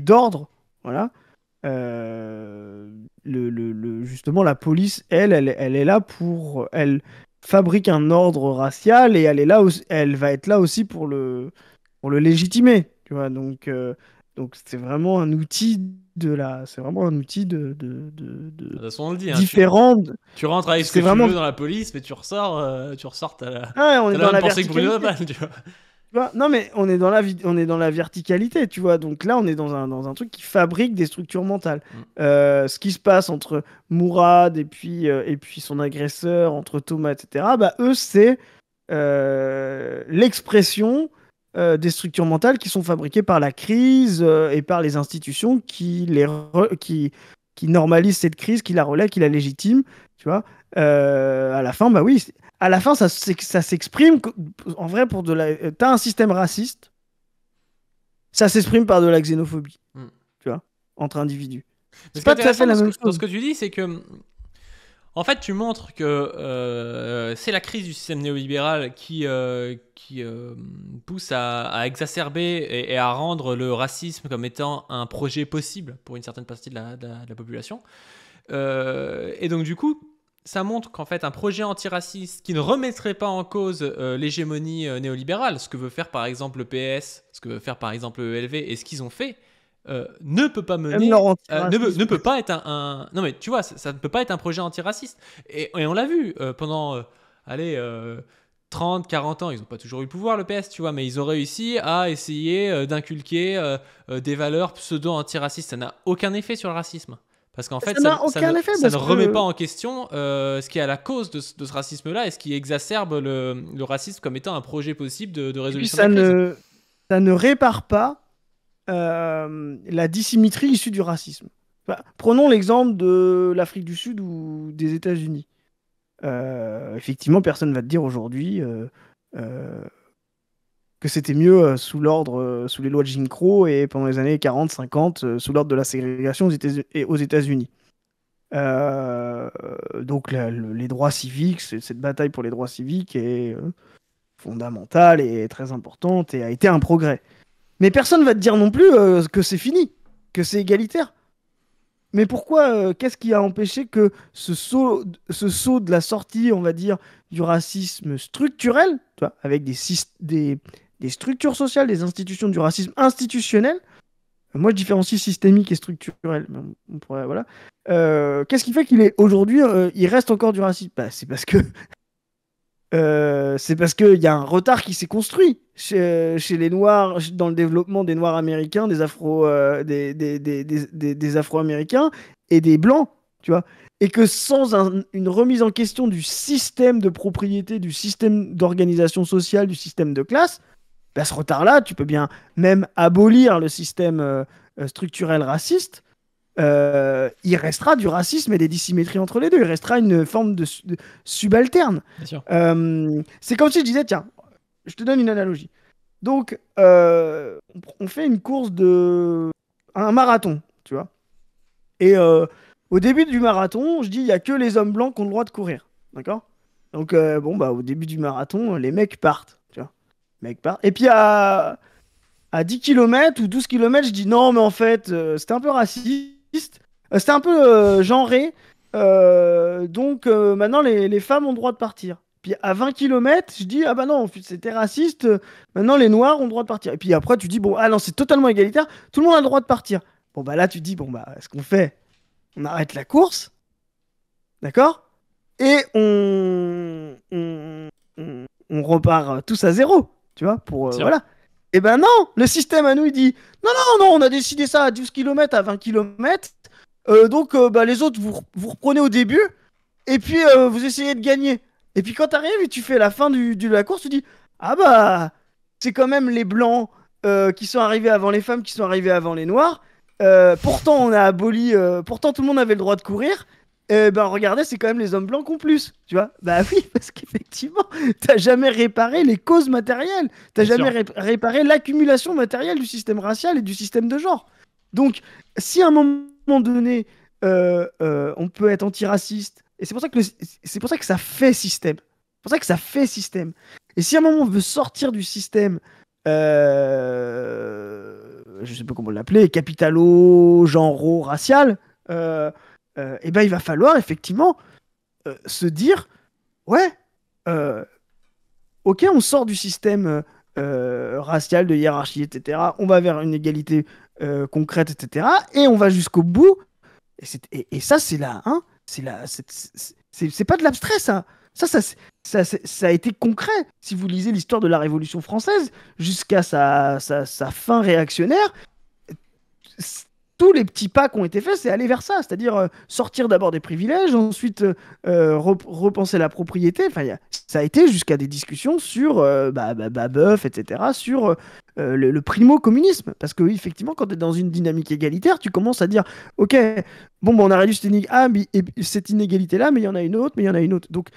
d'ordre. Voilà. Justement, la police, elle est là pour. Elle fabrique un ordre racial et elle va être là aussi pour le légitimer. Tu vois, donc c'est vraiment un outil c'est vraiment un outil De toute façon, on le dit, hein, tu, différent. tu rentres avec ce que C'est tu vraiment. veux dans la police, mais tu ressors, Ah, on est t'as la dans même la pensée que Bruno verticalité. Nobal, tu vois. Tu vois, non, mais on est dans la verticalité, tu vois. Donc là, on est dans un truc qui fabrique des structures mentales. Mm. Ce qui se passe entre Mourad et puis son agresseur, entre Thomas, etc., bah, eux, c'est l'expression des structures mentales qui sont fabriquées par la crise et par les institutions qui normalisent cette crise, qui la relaient, qui la légitiment, tu vois. À la fin, bah oui, à la fin, ça s'exprime en vrai pour de la. T'as un système raciste, ça s'exprime par de la xénophobie, Mm. tu vois, entre individus. Mais C'est ce qui est pas tout à intéressant fait dans la ce que, même dans ce chose. que tu dis, c'est que en fait, tu montres que c'est la crise du système néolibéral qui pousse à exacerber et à rendre le racisme comme étant un projet possible pour une certaine partie de la population. Et donc, du coup, ça montre qu'en fait, un projet antiraciste qui ne remettrait pas en cause l'hégémonie néolibérale, ce que veut faire par exemple le PS, ce que veut faire par exemple le ELV et ce qu'ils ont fait, ne peut pas Même leur mener, ne antiracisme. peut pas être non mais tu vois, ça ne peut pas être un projet antiraciste. Et on l'a vu pendant, allez, 30, 40 ans, ils n'ont pas toujours eu le pouvoir, le PS, tu vois, mais ils ont réussi à essayer d'inculquer des valeurs pseudo-antiracistes. Ça n'a aucun effet sur le racisme. Parce qu'en fait, Ça n'a aucun effet ça ne parce remet pas que. en question ce qui est à la cause de ce racisme-là et ce qui exacerbe le racisme comme étant un projet possible de Et puis résolution de la crise. ça ne répare pas la dissymétrie issue du racisme. Enfin, prenons l'exemple de l'Afrique du Sud ou des États-Unis. Effectivement, personne ne va te dire aujourd'hui, euh, que c'était mieux sous les lois de Jim Crow et pendant les années 40, 50, sous l'ordre de la ségrégation aux États-Unis. Euh, donc les droits civiques, cette bataille pour les droits civiques est fondamentale et très importante et a été un progrès. Mais personne va te dire non plus que c'est fini, que c'est égalitaire. Mais pourquoi, qu'est-ce qui a empêché que ce saut de la sortie, on va dire, du racisme structurel, tu vois, avec des structures sociales, des institutions du racisme institutionnel, moi je différencie systémique et structurel, mais voilà. Qu'est-ce qui fait qu'il est aujourd'hui, il reste encore du racisme? Bah, c'est parce qu'il y a un retard qui s'est construit chez les Noirs, dans le développement des Noirs américains, des Afro-Américains et des Blancs, tu vois. Et que sans une remise en question du système de propriété, du système d'organisation sociale, du système de classe, bah, ce retard-là, tu peux bien même abolir le système structurel raciste. Il restera du racisme et des dissymétries entre les deux. Il restera une forme de subalterne. Bien sûr. C'est comme si je disais, tiens, je te donne une analogie. Donc, on fait une course un marathon, tu vois. Et au début du marathon, je dis, il n'y a que les hommes blancs qui ont le droit de courir. D'accord? Donc, bon, bah, au début du marathon, les mecs partent, tu vois. Les mecs partent. Et puis, à 10 km ou 12 km, je dis, non, mais en fait, c'était un peu raciste. C'était un peu genré. Donc maintenant, les femmes ont le droit de partir. Puis à 20 km, je dis, ah bah non, c'était raciste. Maintenant, les Noirs ont le droit de partir. Et puis après, tu dis, bon, ah non, c'est totalement égalitaire. Tout le monde a le droit de partir. Bon, bah là, tu dis, bon, bah, ce qu'on fait, on arrête la course. D'accord? Et on repart tous à zéro. Tu vois, Bien sûr. voilà. Et ben non, le système à nous, il dit, non, non, non, on a décidé ça à 12 km, à 20 km. Donc, bah, les autres, vous reprenez au début, et puis vous essayez de gagner. Et puis quand t'arrives et tu fais la fin de la course, tu dis, ah bah, c'est quand même les blancs qui sont arrivés avant les femmes, qui sont arrivés avant les noirs. Pourtant, on a aboli, pourtant tout le monde avait le droit de courir. Ben regardez, c'est quand même les hommes blancs qui ont plus, tu vois. Bah oui, parce qu'effectivement, t'as jamais réparé les causes matérielles. T'as Bien jamais sûr. réparé l'accumulation matérielle du système racial et du système de genre. Donc, si à un moment donné, on peut être antiraciste, et c'est pour ça que ça fait système. C'est pour ça que ça fait système. Et si à un moment on veut sortir du système, je sais pas comment l'appeler, capitalo-genro-racial, et ben il va falloir effectivement se dire, ouais, euh, ok, on sort du système racial, de hiérarchie, etc. On va vers une égalité concrète, etc. Et on va jusqu'au bout. Et ça, c'est là, hein, c'est pas de l'abstrait, ça. Ça a été concret. Si vous lisez l'histoire de la Révolution française, jusqu'à sa fin réactionnaire, tous les petits pas qui ont été faits, c'est aller vers ça, c'est-à-dire sortir d'abord des privilèges, ensuite repenser la propriété. Enfin, ça a été jusqu'à des discussions sur Babeuf, etc., sur le primo-communisme. Parce que oui, effectivement, quand tu es dans une dynamique égalitaire, tu commences à dire, ok, bon, bah, on a réduit cette inégalité-là, mais il y en a une autre, mais il y en a une autre. Donc,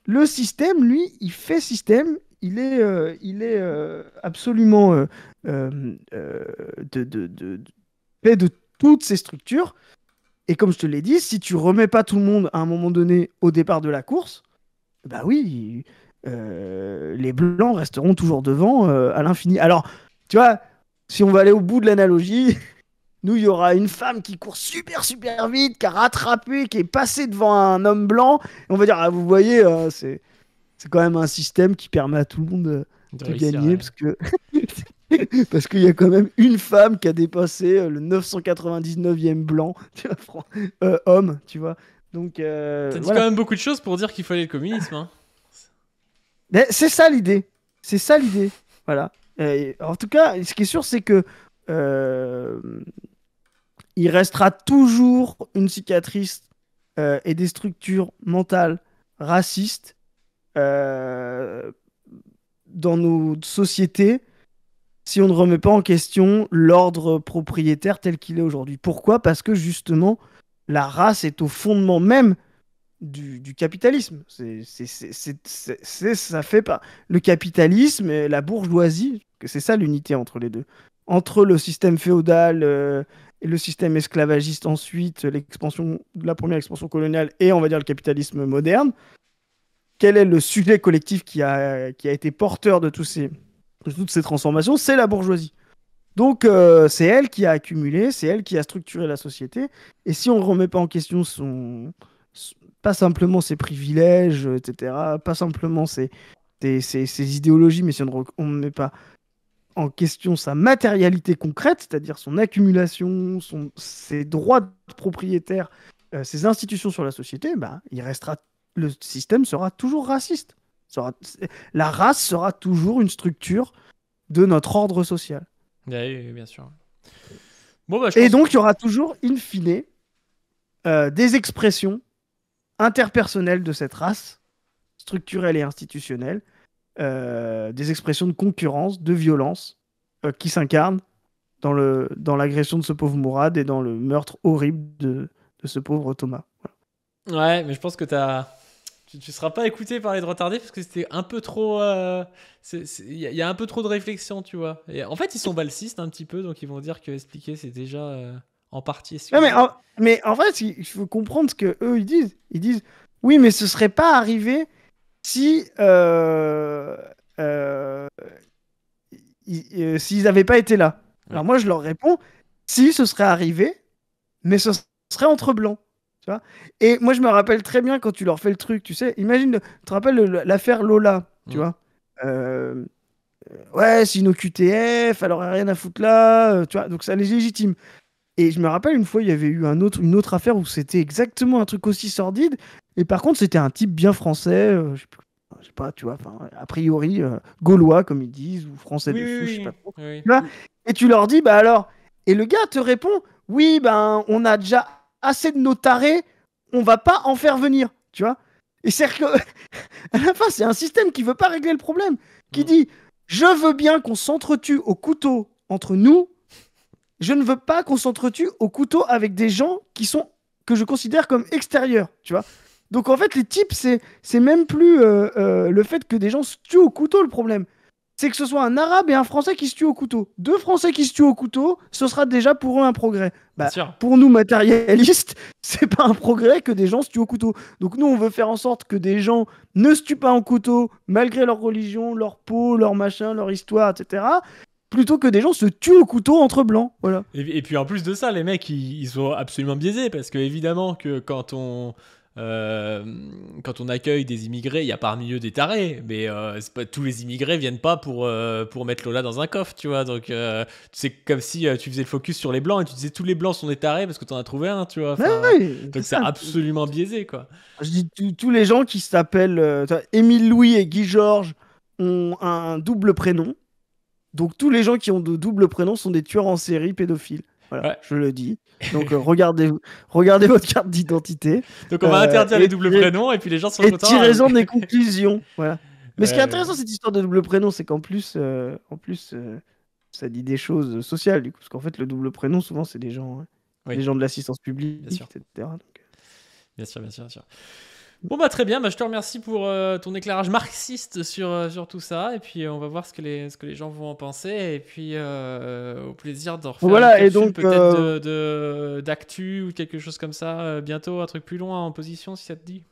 le système, lui, il fait système. Il est absolument fait de toutes ces structures. Et comme je te l'ai dit, si tu remets pas tout le monde à un moment donné au départ de la course, bah oui, les blancs resteront toujours devant à l'infini. Alors, tu vois, si on va aller au bout de l'analogie, nous, il y aura une femme qui court super super vite, qui a rattrapé, qui est passée devant un homme blanc, et on va dire, ah, vous voyez, c'est quand même un système qui permet à tout le monde De de réussir. gagner, parce que parce qu'il y a quand même une femme qui a dépassé le 999e blanc, tu vois, homme, tu vois. Donc Ça dit quand voilà. même beaucoup de choses pour dire qu'il fallait le communisme, hein. Mais c'est ça l'idée. C'est ça l'idée. Voilà. En tout cas, ce qui est sûr, c'est que euh, il restera toujours une cicatrice et des structures mentales racistes euh, dans nos sociétés si on ne remet pas en question l'ordre propriétaire tel qu'il est aujourd'hui. Pourquoi? Parce que justement, la race est au fondement même du capitalisme. Ça fait pas. Le capitalisme et la bourgeoisie, que c'est ça l'unité entre les deux. Entre le système féodal et le système esclavagiste ensuite, la première expansion coloniale et on va dire le capitalisme moderne, quel est le sujet collectif qui a été porteur de toutes ces transformations? C'est la bourgeoisie. Donc, c'est elle qui a accumulé, c'est elle qui a structuré la société. Et si on ne remet pas en question pas simplement ses privilèges, etc., pas simplement ses idéologies, mais si on ne met pas en question sa matérialité concrète, c'est-à-dire son accumulation, ses droits de propriétaire, ses institutions sur la société, bah, le système sera toujours raciste. La race sera toujours une structure de notre ordre social. Oui, oui, bien sûr. Bon, bah, je Et pense. donc, il y aura toujours, in fine, des expressions interpersonnelles de cette race, structurelle et institutionnelle, des expressions de concurrence, de violence, qui s'incarnent dans l'agression de ce pauvre Mourad et dans le meurtre horrible de ce pauvre Thomas. Ouais, mais je pense que tu seras pas écouté par les droits tardifs parce que c'était un peu trop. Il y a un peu trop de réflexion, tu vois. Et en fait, ils sont balsistes un petit peu, donc ils vont dire que expliquer, c'est déjà en partie Non, excusé. mais en fait, il faut comprendre ce que eux ils disent. Ils disent, oui, mais ce serait pas arrivé si s'ils n'avaient pas été là. Ouais. Alors moi, je leur réponds, si ce serait arrivé, mais ce serait entre blancs. Tu vois. Et moi, je me rappelle très bien quand tu leur fais le truc, tu sais. Imagine, tu te rappelles l'affaire Lola, tu Mm. vois. Ouais, c'est une OQTF, elle aurait rien à foutre là, tu vois. Donc ça les légitime. Et je me rappelle une fois, il y avait eu une autre affaire où c'était exactement un truc aussi sordide. Et par contre, c'était un type bien français, je sais pas, tu vois, enfin, a priori, gaulois, comme ils disent, ou français Oui, de oui, souche, je sais oui, pas trop. oui. Tu vois. Oui. Et tu leur dis, bah alors. Et le gars te répond, oui, ben, on a déjà assez de nos tarés, on va pas en faire venir, tu vois. Et c'est que, à la fin, c'est un système qui veut pas régler le problème, qui Mm. dit, je veux bien qu'on s'entretue au couteau entre nous, je ne veux pas qu'on s'entretue au couteau avec des gens que je considère comme extérieurs, tu vois. Donc en fait, les types, c'est même plus le fait que des gens se tuent au couteau le problème. C'est que ce soit un arabe et un français qui se tuent au couteau. Deux français qui se tuent au couteau, ce sera déjà pour eux un progrès. Bien Bah, sûr. pour nous matérialistes, c'est pas un progrès que des gens se tuent au couteau. Donc nous, on veut faire en sorte que des gens ne se tuent pas au couteau, malgré leur religion, leur peau, leur machin, leur histoire, etc. Plutôt que des gens se tuent au couteau entre blancs. Voilà. Et puis en plus de ça, les mecs, ils sont absolument biaisés parce que évidemment que quand on accueille des immigrés, il y a parmi eux des tarés, mais tous les immigrés viennent pas pour mettre Lola dans un coffre, tu vois. Donc c'est comme si tu faisais le focus sur les blancs et tu disais tous les blancs sont des tarés parce que t'en as trouvé un, tu vois. Ouais, Enfin, ouais, c'est donc c'est ça. absolument biaisé, quoi. Je dis tous les gens qui s'appellent Émile Louis et Guy Georges ont un double prénom. Donc tous les gens qui ont de double prénom sont des tueurs en série pédophiles. Voilà, Ouais. je le dis. Donc regardez votre carte d'identité Donc on va interdire les et doubles prénoms et puis les gens sont et contents, hein. tirez-en des conclusions. Voilà. Mais ce qui est Ouais, intéressant, cette histoire de double prénom, c'est qu'en plus, ça dit des choses sociales, du coup. Parce qu'en fait, le double prénom, souvent, c'est oui, des gens de l'assistance bien publique, sûr. etc. Donc, Bien sûr, bien sûr, bien sûr. Bon bah très bien, bah, je te remercie pour ton éclairage marxiste sur tout ça, et puis on va voir ce que les gens vont en penser, et puis au plaisir de refaire une voilà, et capsule donc, peut-être d'actu ou quelque chose comme ça, bientôt, un truc plus loin en position si ça te dit.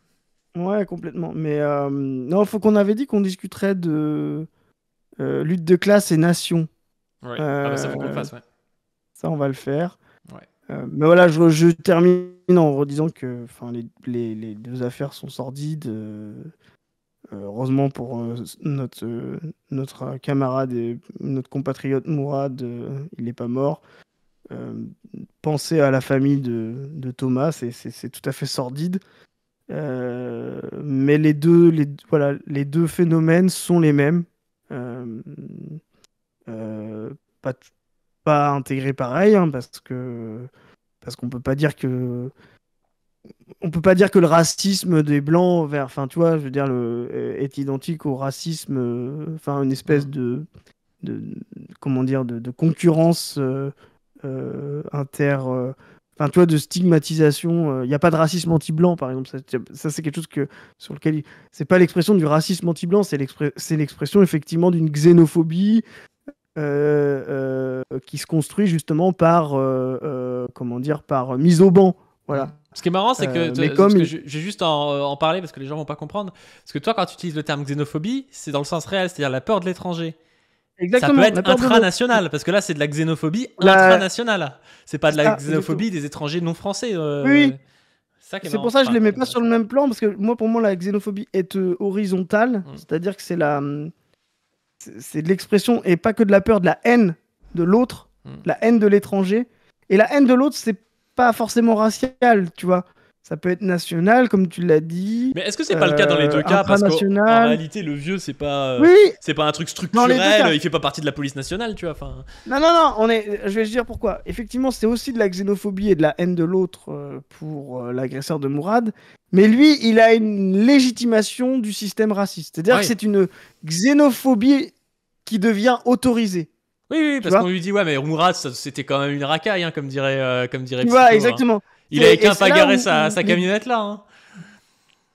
ouais, complètement. Mais non, faut qu'on avait dit qu'on discuterait de lutte de classe et nation. Ouais, ah bah ça faut qu'on le Euh, fasse, ouais. Ça, on va le faire. Ouais, Mais voilà, je termine en redisant que enfin, les deux affaires sont sordides. Heureusement pour notre camarade et notre compatriote Mourad, il n'est pas mort. Euh, Pensez à la famille de Thomas, c'est tout à fait sordide. Mais voilà, les deux phénomènes sont les mêmes. Euh, euh, pas, pas intégrés pareil, hein, parce qu'on peut pas dire que on peut pas dire que le racisme des blancs enfin tu vois, je veux dire est identique au racisme, enfin une espèce mm, de comment dire de concurrence inter enfin, tu vois, de stigmatisation. Il n'y a pas de racisme anti-blanc, par exemple. Ça, c'est quelque chose sur lequel c'est pas l'expression du racisme anti-blanc, c'est l'expression effectivement d'une xénophobie qui se construit justement par, comment dire, par mise au banc. Voilà. Ce qui est marrant, c'est que, mais parce comme que je vais juste en parler parce que les gens vont pas comprendre. Parce que toi, quand tu utilises le terme xénophobie, c'est dans le sens réel, c'est-à-dire la peur de l'étranger. Ça peut exactement, la être peur de l'autre. intranational, parce que là, c'est de la xénophobie La- intranationale. C'est pas de la Ah, xénophobie des étrangers non français. Oui, C'est ça qui est c'est marrant. pour ça que je les mets Enfin, pas sur le même plan, parce que moi, pour moi, la xénophobie est horizontale, c'est-à-dire que c'est de l'expression, et pas que de la peur, de la haine de l'autre, la haine de l'étranger. Et la haine de l'autre, c'est pas forcément racial, tu vois. Ça peut être national, comme tu l'as dit. Mais est-ce que c'est pas le cas dans les deux cas? Parce qu'en Intranational. réalité, le vieux, c'est pas, Oui, c'est pas un truc dans les deux cas. structurel, il fait pas partie de la police nationale, tu vois. Enfin, Non, je vais te dire pourquoi. Effectivement, c'est aussi de la xénophobie et de la haine de l'autre pour l'agresseur de Mourad. Mais lui, il a une légitimation du système raciste. C'est-à-dire Oui. que c'est une xénophobie qui devient autorisée. oui, parce vois qu'on lui dit, ouais, mais Mourad, c'était quand même une racaille, hein, comme dirait Tu Psycho, vois, hein. exactement. Il avait qu'un c'est pas là garé où- sa où- camionnette là, hein.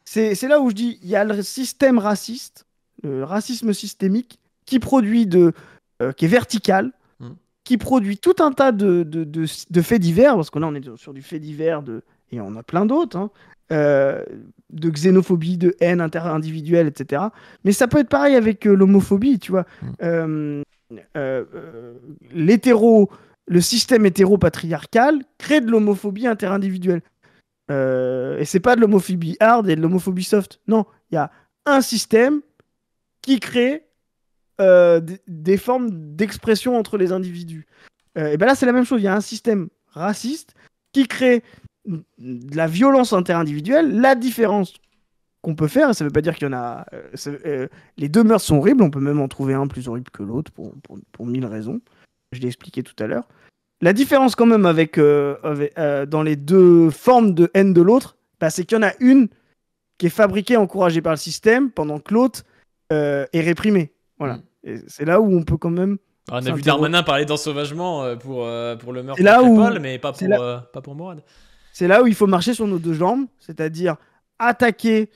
C'est là où je dis, il y a le système raciste, le racisme systémique, qui qui est vertical, Mm. qui produit tout un tas de faits divers, parce que là on est sur du fait divers, et on a plein d'autres, hein, de xénophobie, de haine interindividuelle, etc. Mais ça peut être pareil avec l'homophobie, tu vois. Le système hétéro-patriarcal crée de l'homophobie interindividuelle. Et c'est pas de l'homophobie hard et de l'homophobie soft. Non, il y a un système qui crée des formes d'expression entre les individus. Et ben là, c'est la même chose. Il y a un système raciste qui crée de la violence interindividuelle. La différence qu'on peut faire, et ça veut pas dire qu'il y en a. Les deux meurtres sont horribles. On peut même en trouver un plus horrible que l'autre pour mille raisons. Je l'ai expliqué tout à l'heure. La différence quand même dans les deux formes de haine de l'autre, bah, c'est qu'il y en a une qui est fabriquée, encouragée par le système, pendant que l'autre est réprimée. Voilà. Et c'est là où on peut quand même. On a vu Darmanin parler d'ensauvagement pour le meurtre de Paul, mais pas pour Mourad. C'est là où il faut marcher sur nos deux jambes, c'est-à-dire attaquer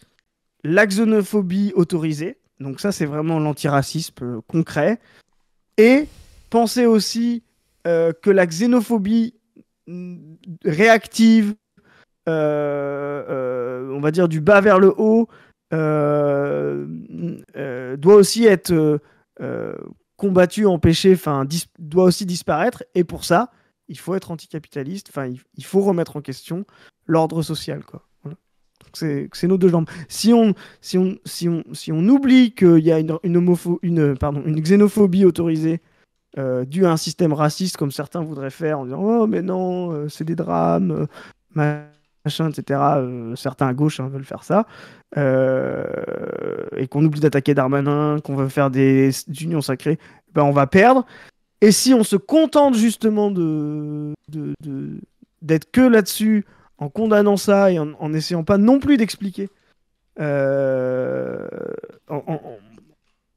la xénophobie autorisée. Donc ça, c'est vraiment l'antiracisme concret. Et penser aussi que la xénophobie réactive, on va dire du bas vers le haut, doit aussi être combattue, empêchée, doit aussi disparaître. Et pour ça, il faut être anticapitaliste, il faut remettre en question l'ordre social, quoi. Voilà. C'est nos deux jambes. Si on oublie qu'il y a une xénophobie autorisée dû à un système raciste comme certains voudraient faire en disant oh mais non c'est des drames machin etc. Certains à gauche veulent faire ça et qu'on oublie d'attaquer Darmanin, qu'on veut faire des unions sacrées, ben on va perdre. Et si on se contente justement d'être que là-dessus en condamnant ça et en essayant pas non plus d'expliquer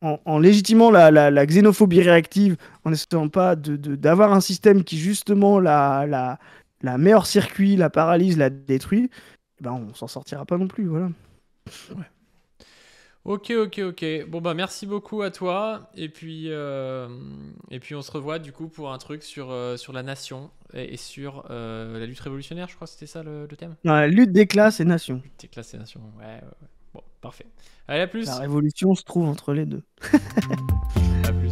en légitimant la xénophobie réactive, en essayant pas d'avoir un système qui justement la met hors circuit, la paralyse, la détruit, ben on s'en sortira pas non plus, voilà. Ouais. Ok. Bon bah merci beaucoup à toi. Et puis on se revoit du coup pour un truc sur la nation et sur la lutte révolutionnaire, je crois que c'était ça le thème. Non, la lutte des classes et nations. Lutte des classes et nations, ouais. Bon, parfait. Allez, à plus. La révolution se trouve entre les deux. À plus.